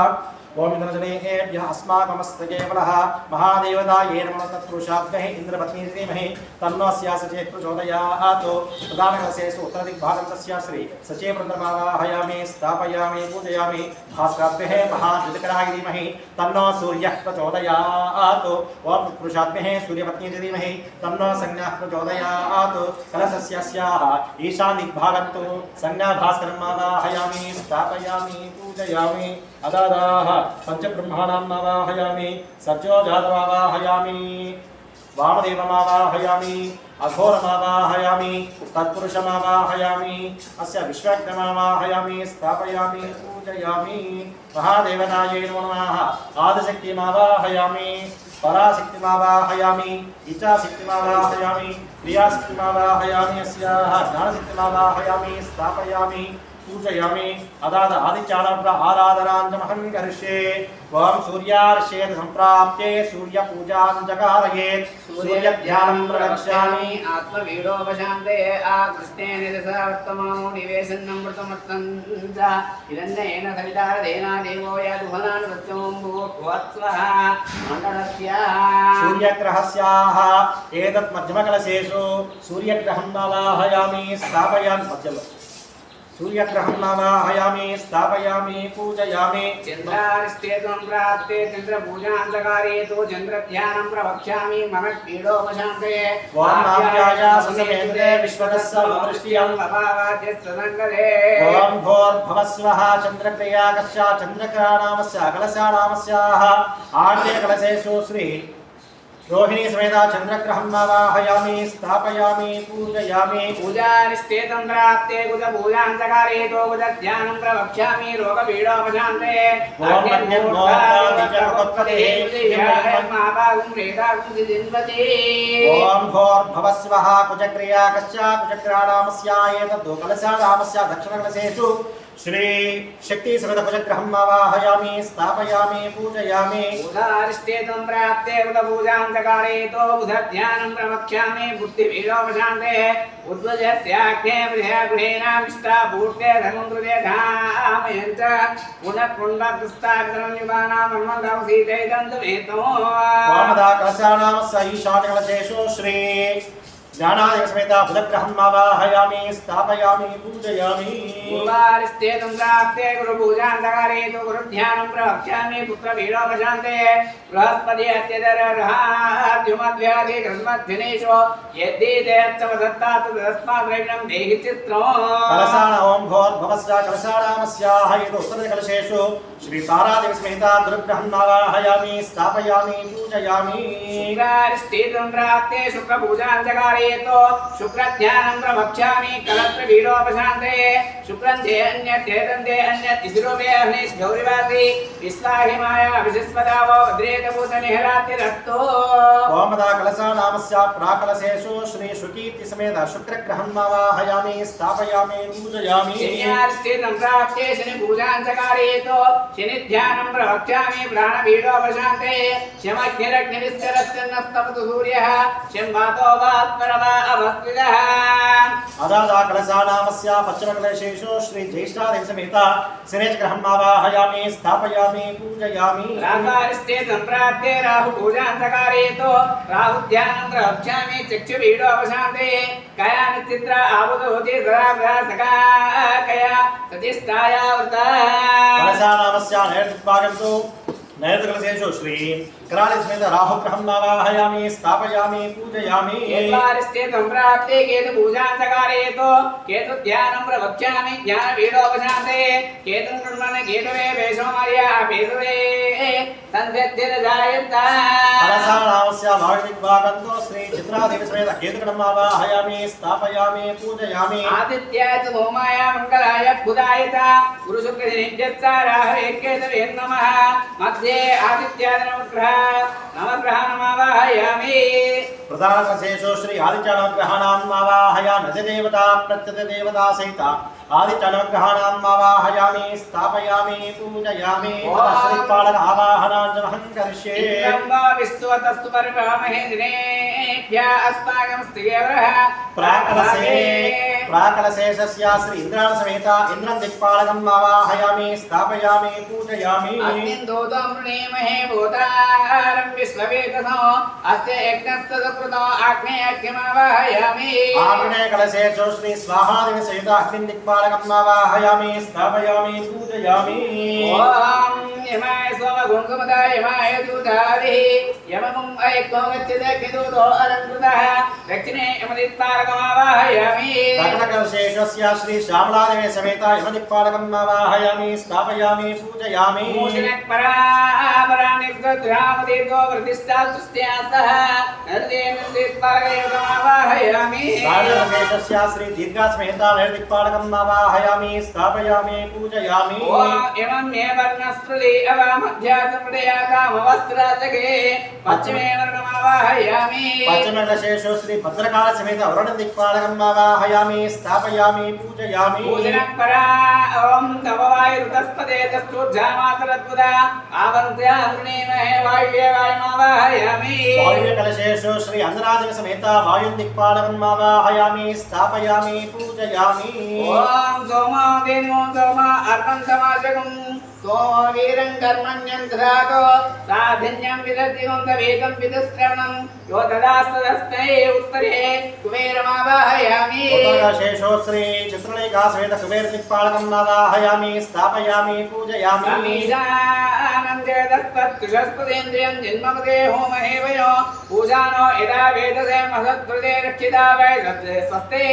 Speaker 1: ओम इंद्रजनेभ्यः अस्माकमस्तके बलः महादेवताये नमः तत्पुरुषाद्महे इंद्रपत्नी धीमहि तन्नो स्यासचेत् प्रचोदयात् प्रधानकलसेषु उत्तरदिग्भागं तस्य श्री सचेतप्रमावाहयामि स्थापयामि पूजयामि भास्कराद्महे महाज्योतिकराय धीमहि तन्नो सूर्यः प्रचोदयात् ओम तत्पुरुषाद्महे सूर्यपत्नी धीमहि तन्नो संज्ञः प्रचोदयात् कलशस्याः ईशानदिग्भागं तु संज्ञा भास्करमावाहयामि स्थापयामि पूजयामि अदादाः पंचब्रह्माणाम् आवाहयामि सत्योजातमावाहयामि वामदेवमावाहयामि अघोरमावाहयामि तत्पुरुषमावाहयामि अस्य विश्वज्ञमावाहयामि स्थापयामि पूजयामि महादेवतायै नमो नमः आदिशक्तिमावाहयामि पराशक्तिमावाहयामि इच्छाशक्तिमावाहयामि क्रियाशक्तिमावाहयामि अस्याः ज्ञानशक्तिमावाहयामि स्थापयामि पूजयामि अदाद आदित्यानां आराधनाञ्जमहं करिष्ये ओम सूर्यार्षेद संप्राप्ते सूर्य पूजां जकारयेत् सूर्य ध्यानं प्रवक्ष्यामि
Speaker 3: आत्मवीडोपशान्ते आकृष्णे निरसवर्तमानो निवेशनं मृतमर्तञ्च हिरण्येन सवितारेण देवो यदुहनान् वच्चों भूत्वः मण्डलस्याः
Speaker 1: सूर्यग्रहस्याः एतत् मध्यमकलशेषु सूर्यग्रहं आवाहयामि स्थापयामि मध्यम सूर्यग्रहं आवाहयामि स्थापयामि पूजयामि
Speaker 3: चन्द्रारिष्टेत्वं प्राप्ते चन्द्रपूजां चकारेतो चन्द्रध्यानं प्रवक्ष्यामि मनःपीडोपशान्तये
Speaker 1: ओम नाभ्याया ससमेन्द्रे विश्वतस्य वृष्ट्यं
Speaker 3: लभावाद्यस्सदङ्गले
Speaker 1: ओम भोर्भवस्वः चन्द्रक्रियाकस्य चन्द्रकरानामस्य कलशानामस्याः आद्य कलशेषु श्री रोहिणी समेता चन्द्रग्रहं आवाहयामि स्थापयामि पूजयामि
Speaker 3: पूजारिष्टेतं प्राप्ते कुजपूजां चकारेतो कुजध्यानं प्रवक्ष्यामि रोगपीडोपशान्तये
Speaker 1: ओम ओम भोर्भवस्वः कुजक्रियाकस्य कुजक्राणामस्य एतद् कलशानामस्य दक्षिणकलशेषु श्री शक्ति समेत कुजग्रहं आवाहयामि स्थापयामि पूजयामि
Speaker 3: पूजारिष्टेतं प्राप्ते कुजपूजां चकारेतो कुजध्यानं प्रवक्ष्यामि बुद्धिपीडोपशान्तये उद्वजस्याग्ने गृहेणाविष्टा भूते धर्मकृते धामयञ्च पुनः पुण्डकृस्ताग्रन्युगानामर्मदंसीतैदन्तमेतो
Speaker 1: वामदा कलशानामस्य ईशानकलशेषु श्री ज्ञानादय समेत बुधग्रहं आवाहयामि स्थापयामि पूजयामि
Speaker 3: पूर्वारिष्टेतं प्राप्ते गुरुपूजां चकारेतो गुरुध्यानं प्रवक्ष्यामि पुत्रपीडोपशान्तये बृहस्पति अत्यदरहाद्युमद्व्याधि कृष्मद्भिनेषु यद्दीतेऽच्चवदत्तात् तस्मात् द्रविणं देहि चित्रम्
Speaker 1: कलशान ओम भोर्भवस्य कलशानामस्याः एतत् उत्तरकलशेषु श्री तारादेवी समेत गुरुग्रहं आवाहयामि स्थापयामि पूजयामि
Speaker 3: शुक्रारिष्टेतं प्राप्ते शुक्रपूजां चकारेतो शुक्रध्यानं प्रवक्ष्यामि कलत्रपीडोपशान्तये शुक्रं ते अन्यद्येतन्ते अन्यद्दिशिरोमे अह्निस् गौरिवासी विश्वाहिमाया विशिष्पदावो भद्रेतभूतनिहरातिरस्तो
Speaker 1: ओमदा कलशानामस्य प्राकलशेषु श्री शुकीर्ति समेत शुक्रग्रहं आवाहयामि स्थापयामि पूजयामि
Speaker 3: शनियारिष्टेतं प्राप्ते शनिपूजां चकारेतो शनिध्यानं प्रवक्ष्यामि प्राणपीडोपशान्तये शमग्निरग्निविस्तरश्चन्नस्तपतु सूर्यः शं वातो वात्परा अवस्थितः
Speaker 1: अदादा कलशानामस्य पश्चिमकलशेषु श्री ज्येष्ठादेवसमेत सिनेजग्रहं आवाहयामि स्थापयामि पूजयामि
Speaker 3: राकारिष्टे सम्प्राप्ते राहु पूजान्तकारेतो राहुध्यानं प्रवक्ष्यामि चक्षुपीडो अवशान्ते कया निश्चित्र आहुतोति सदा सका कया सतिष्ठाया वृता
Speaker 1: कलशानामस्य नैर्दिग्भागन्तु नैर्दिकलशेषु श्री करालसमेत राहुग्रहं आवाहयामि स्थापयामि पूजयामि
Speaker 3: केत्वारिष्टे सम्प्राप्ते केतु पूजान्तकारेतो केतु ध्यानं प्रवक्ष्यामि ज्ञानपीडोपशान्ते केतुं कृण्मन् केतवे वेशोमर्या पेतवे सन्ध्यतिर्जायन्त
Speaker 1: कलशानामस्य भागदिग्भागन्तु श्री चित्रादेवसमेत केतुगणं आवाहयामि स्थापयामि पूजयामि
Speaker 3: आदित्याय च भौमाय मङ्गलाय बुधाय च गुरुशुक्रनित्यस्ताराहवे केतवे नमः मध्ये आदित्याय नवग्रहाणमावाहयामि
Speaker 1: प्रधानकलशेषु श्री आदित्यनवग्रहाणाम् आवाहयामि नदिदेवता प्रत्यतिदेवता सहित आदित्यनवग्रहाणाम् आवाहयामि स्थापयामि पूजयामि श्रीपालक आवाहनाञ्जमहं करिष्ये
Speaker 3: इन्द्रं विश्वतस्तु परिभामहे दिनेभ्यः अस्माकं स्त्रियवरः
Speaker 1: प्राकलशेषस्य श्री इन्द्राणसमेत इन्द्रं दिक्पालकम् आवाहयामि स्थापयामि पूजयामि
Speaker 3: अग्निन्दोतं वृणीमहे भूतारं विश्ववेदसो अस्य यज्ञस्तदकृतो आग्नेयज्ञमावाहयामि
Speaker 1: आग्नेयकलशेषु श्री स्वाहादेवसहित अग्निं दिक्पालकम् आवाहयामि स्थापयामि पूजयामि
Speaker 3: ॐ यमाय सोमगुङ्गुमदाय यमाय दूतादिः यममुं अयज्ञो गच्छते अग्निदूतो अलङ्कृतः दक्षिणे यमदिक्पालकमावाहयामि
Speaker 1: दक्षिणकलशेषस्य श्री श्यामलादेवी समेत यमदिक्पालकम् आवाहयामि स्थापयामि पूजयामि
Speaker 3: मूषिणपरापरानिर्गद्रामदेतो प्रतिष्ठा तुष्ट्या सह नरदेवदिक्पालकमावाहयामि
Speaker 1: राजकलशेषस्य श्री दीर्घसमेत नैर्दिक्पालकम् आवाहयामि स्थापयामि पूजयामि
Speaker 3: ॐ एवं मे वर्णस्पृदे अवामध्यासमृदया कामवस्त्राजगे पश्चिमे वर्णमावाहयामि
Speaker 1: पश्चिमकलशेषु श्री भद्रकालसमेत वरुणदिक्पालकम् आवाहयामि स्थापयामि पूजयामि
Speaker 3: मूषिणपरा ॐ तववायुरुतस्पदे तस्तूर्जामातरद्बुधा आवन्त्याग्नेमहे वायुवे वायुमावाहयामि
Speaker 1: वायुकलशेषु श्री अंजनादेवसमेत वायुदिक्पालकम् आवाहयामि स्थापयामि पूजयामि
Speaker 3: ॐ सोमो देवो सोम अर्पं समाजगं सोमवीरं कर्मण्यं ददातो साधिन्यं विदद्धिगं सवेदं विदुश्रवणं यो तदास्तदस्मै उत्तरे कुबेरमावाहयामि
Speaker 1: उत्तरकलशेषु श्री चित्रलेखासमेत कुबेरदिक्पालकम् आवाहयामि स्थापयामि पूजयामि
Speaker 3: मीशानन्देदस्तत्कुशस्पदेन्द्रियं जन्मपदे होमहेवयो पूजानो यदा वेदसे महत्कृते रक्षिता वै स्वस्ते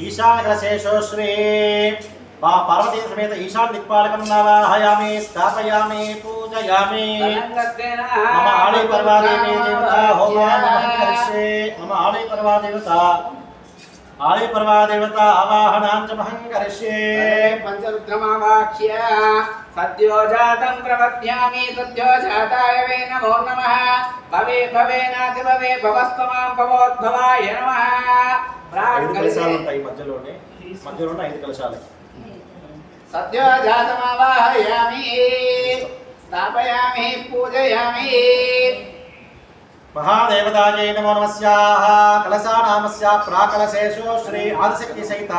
Speaker 1: ईशानकलशेषु श्री पार्वती समेत ईशान दिक्पालकम् आवाहयामि स्थापयामि पूजयामि मम आलय पर्वादेवी देवता होमानमहं करिष्ये मम आलय पर्वादेवता आवाहनाञ्जमहं करिष्ये
Speaker 3: पंचरुद्रमावाक्ष्य सद्यो जातं प्रपद्यामि सद्यो जाताय वे नमो नमः भवे भवेनाति भवे भवस्तमां भवोद्भवाय नमः
Speaker 1: ఐదు కలశాలు ఉంటాయి మధ్యలోనే ఐదు కలశాలు
Speaker 3: सद्यो जातमावाहयामि स्थापयामि पूजयामि
Speaker 1: महादेवतायै नमो नमस्याः कलशानामस्य प्राकलशेषु श्री आदिशक्ति सहित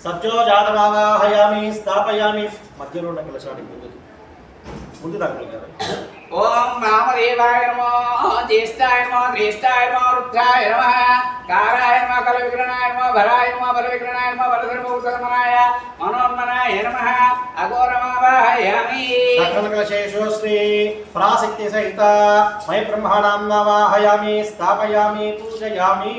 Speaker 1: सज्जो जातमावाहयामि स्थापयामि मధ్యలో ఉన్న కలశానికి ముందు తగ్గలేదు
Speaker 3: ओम रामदेवाय नमो ज्येष्ठाय नमो श्रेष्ठाय नमो रुद्राय नमः काराय नमः कलविक्रणाय नमः भराय नमः बलविक्रणाय नमः बलधर्मोत्तमनाय मनोन्मनाय नमः अघोरमावाहयामि
Speaker 1: दक्षिणकलशेषु श्री पराशक्ति सहित मय ब्रह्माणाम् आवाहयामि स्थापयामि पूजयामि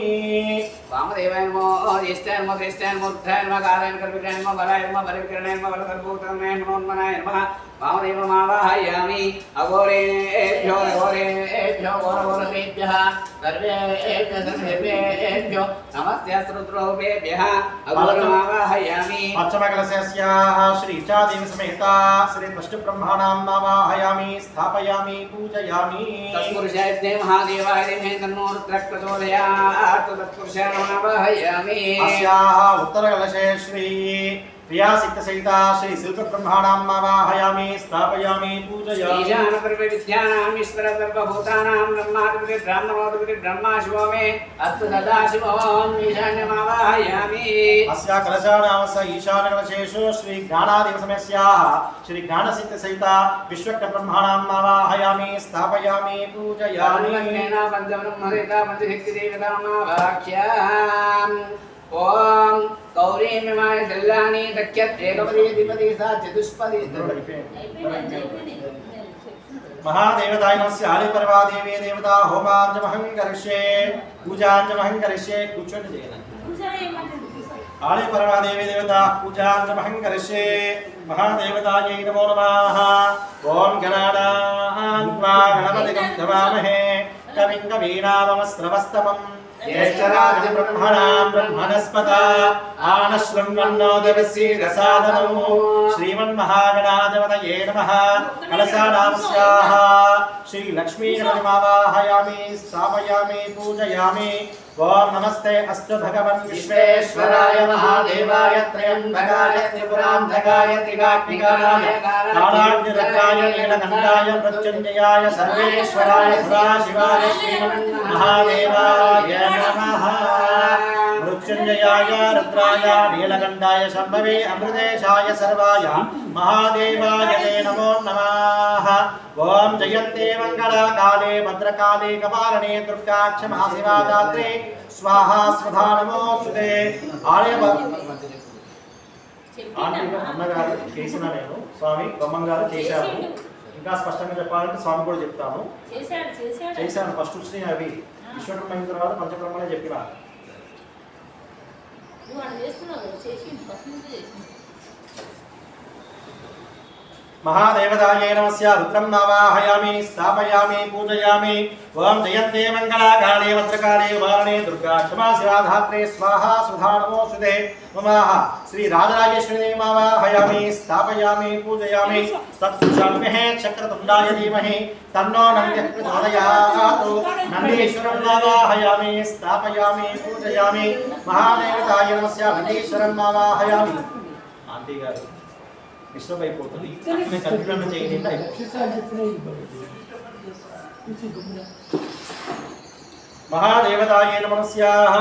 Speaker 3: वामदेवाय नमो ज्येष्ठाय नमो श्रेष्ठाय नमो रुद्राय नमः काराय नमः कलविक्रणाय नमः भराय नमः बलविक्रणाय नमः बलधर्मोत्तमनाय मनोन्मनाय नमः वामदेवमावाहयामि अघोरेभ्यो घोरघोरतेभ्यः सर्वेभ्यो नमस्तेऽस्तुरुद्रोपेभ्यः अघोरमावाहयामि
Speaker 1: पश्चिमकलशस्य श्री इच्छादेवी समेत श्री विष्णुब्रह्माणाम् आवाहयामि स्थापयामि पूजयामि
Speaker 3: तत्पुरुषाय महादेवाय देवहे तन्नो रुद्रः प्रचोदयात् तत्पुरुषाय नमावाहयामि
Speaker 1: अस्याः उत्तरकलशे श्री क्रियासिक्त सहिता श्री शिल्प ब्रह्माणाम् आवाहयामि स्थापयामि पूजयामि
Speaker 3: ईशान सर्वविद्यानाम् ईश्वर सर्वभूतानां ब्रह्माधिपति ब्रह्मणोऽधिपति ब्रह्मा शिवो मे अस्तु सदाशिवम् ईशान्यमावाहयामि
Speaker 1: अस्या कलशानामस्य ईशानकलशेषु श्री ज्ञानादिवसमस्याः श्री ज्ञानसिक्त सहिता विश्वक्त ब्रह्माणाम् आवाहयामि स्थापयामि पूजयामि
Speaker 3: पंचब्रह्मरेता पंचशक्तिदेवतामावाह्याम् ओम गौरी मिमाय दल्लानि दक्यत् एकपदी द्विपदी सा चतुष्पदी
Speaker 1: महादेवतायनस्य आलिपर्वा देवी देवता होमाञ्जमहं करिष्ये पूजाञ्जमहं करिष्ये కూర్చోండి చేయనా आलिपर्वा देवी देवता पूजाञ्जमहं करिष्ये महादेवतायै नमो नमः ओम गणानान्त्वा गणपतिं नमामहे कविं कवीनामस्रवस्तमम् ज्येष्ठराजं ब्रह्मणां ब्रह्मणस्पत आनश्रृण्वन्नो देवसीरसादनम् श्रीमन्महागणाधिपतये नमः कलशानां स्याः श्रीलक्ष्मीगणमावाहयामि स्थापयामि पूजयामि ओम नमस्ते अस्तु भगवन् विश्वेश्वराय महादेवाय त्र्यम्बकाय त्रिपुरान्धकाय त्रिकाग्निकाय कालाग्निरुद्राय नीलकण्ठाय मृत्युञ्जयाय सर्वेश्वराय सदाशिवाय श्रीमन्महादेवाय नमः मृत्युञ्जयाय रुद्राय नीलकण्ठाय शम्भवे अमृतेशाय सर्वाय महादेवाय ते नमो नमः ओम जयन्ते मंगलकाले भद्रकाले कपालने दुर्गा क्षमा शिवा दात्रे स्वाहा स्वधा नमोस्तुते అన్నగారు చేసిన నేను స్వామి బ్రహ్మంగారు చేశారు ఇంకా స్పష్టంగా చెప్పాలంటే స్వామి కూడా చెప్తాను చేశాను ఫస్ట్ వచ్చినాయి అవి విశ్వకర్మ అయిన తర్వాత పంచకర్మలే చెప్పినా महादेवतायै नमस्य रुद्रं आवाहयामि स्थापयामि पूजयामि ओम जयन्ते मंगलाकाले भद्रकाले वारणे दुर्गा क्षमा शिवा धात्रे स्वाहा सुधा नमोस्तुते ममाः श्री राजराजेश्वरी आवाहयामि स्थापयामि पूजयामि तत्पुरुषामहे चक्रतुण्डाय धीमहि तन्नो नन्द्यः प्रचोदयात् नन्दीश्वरं आवाहयामि स्थापयामि पूजयामि महादेवतायै नमस्य नन्दीश्वरं आवाहयामि आंटी गाరు डिस्टर्ब అయిపోతుంది నేను కన్ఫ్యూజన్ చేయండి महादेवतायै नमस्याः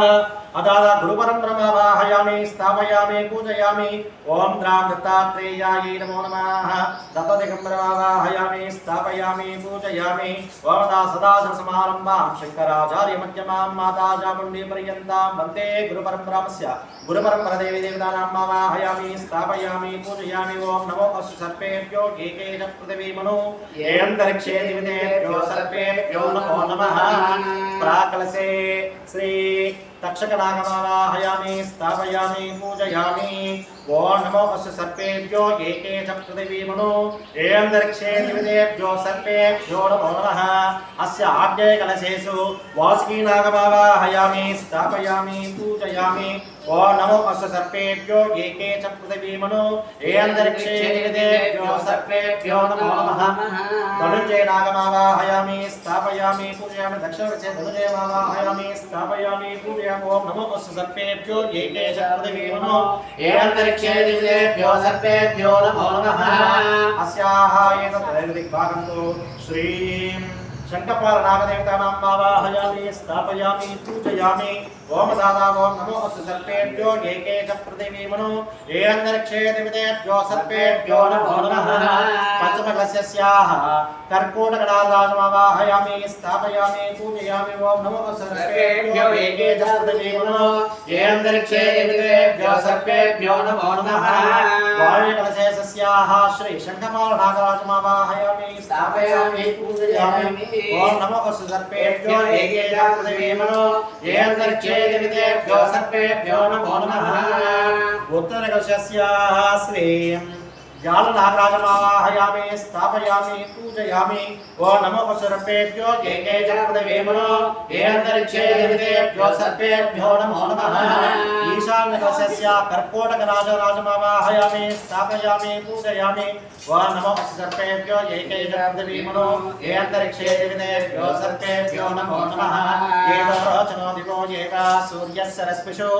Speaker 1: अदादा गुरुपरम्परमावाहयामि स्थापयामि पूजयामि ओम द्रां दत्तात्रेयायै नमो नमः दत्तदिगम्बरमावाहयामि स्थापयामि पूजयामि ओम दा सदाशिवसमारम्भां शङ्कराचार्यमध्यमां माता चामुण्डीपर्यन्तां वन्दे गुरुपरम्परामस्य गुरुपरम्परदेवी देवतानाम् आवाहयामि स्थापयामि पूजयामि ओम नमो अस्तु सर्पेभ्यो एकेश पृथिवी मनो ये अन्तरिक्षे दिवितेभ्यो सर्पेभ्यो नमो नमः प्राकलसे श्री तक्षकनागमावाहयामि स्थापयामि पूजयामि ओम नमो अस्तु सर्पेभ्यो एकेश पृथिवी मनो ये अन्तरिक्षे दिवितेभ्यो सर्पेभ्यो नमो नमः अस्य आद्ये कलशेषु वासुकीनागमावाहयामि स्थापयामि पूजयामि ओम नमो अस्तु सर्पेभ्यो एकेश पृथिवी मनो ये अन्तरिक्षे दिवितेभ्यो सर्पेभ्यो नमो नमः धनुञ्जय नागमावाहयामि स्थापयामि पूजयामि दक्षिणवशे धनुञ्जयमावाहयामि स्थापयामि पूजयामि ओम नमो अस्तु सर्पेभ्यो एकेश पृथिवी मनो ये अन्तरिक्षे दिवितेभ्यो सर्पेभ्यो नमो नमः अस्याः एतत् दिग्भागन्तु श्रीं शङ्कपाल नागदेवतानाम् आवाहयामि स्थापयामि पूजयामि ओम दादा ओम नमो अस्तु सर्पेभ्यो एकेश पृथिवी मनो ये अन्तरिक्षे दिवितेभ्यो सर्पेभ्यो नमो नमः पंचमकलशस्याः कर्कोटकराजमावाहयामि स्थापयामि पूजयामि ओम नमो अस्तु सर्पेभ्यो एकेश पृथिवी मनो ये अन्तरिक्षे दिवितेभ्यो सर्पेभ्यो नमो नमः वायुकलशस्याः श्री शङ्कपाल नागराजमावाहयामि स्थापयामि पूजयामि ओम नमो अस्तु सर्पेभ्यो एकेश पृथिवी मनो ये अन्तरिक्षे देवतेभ्यो सर्पेभ्यो नमो नमः उत्तरकलशस्याः श्रीं जालनागराजमावाहयामि स्थापयामि पूजयामि ओम नमो अस्तु सर्पेभ्यो एकेश पृथिवी मनो ये अन्तरिक्षे देवतेभ्यो सर्पेभ्यो नमो नमः ईशान्यकलशस्याः कर्कोटकराजमावाहयामि स्थापयामि पूजयामि ओम नमो अस्तु सर्पेभ्यो एकेश पृथिवी मनो ये अन्तरिक्षे देवतेभ्यो सर्पेभ्यो नमो नमः ये दरोचनो दिवो ये सूर्यस्य रश्मिषु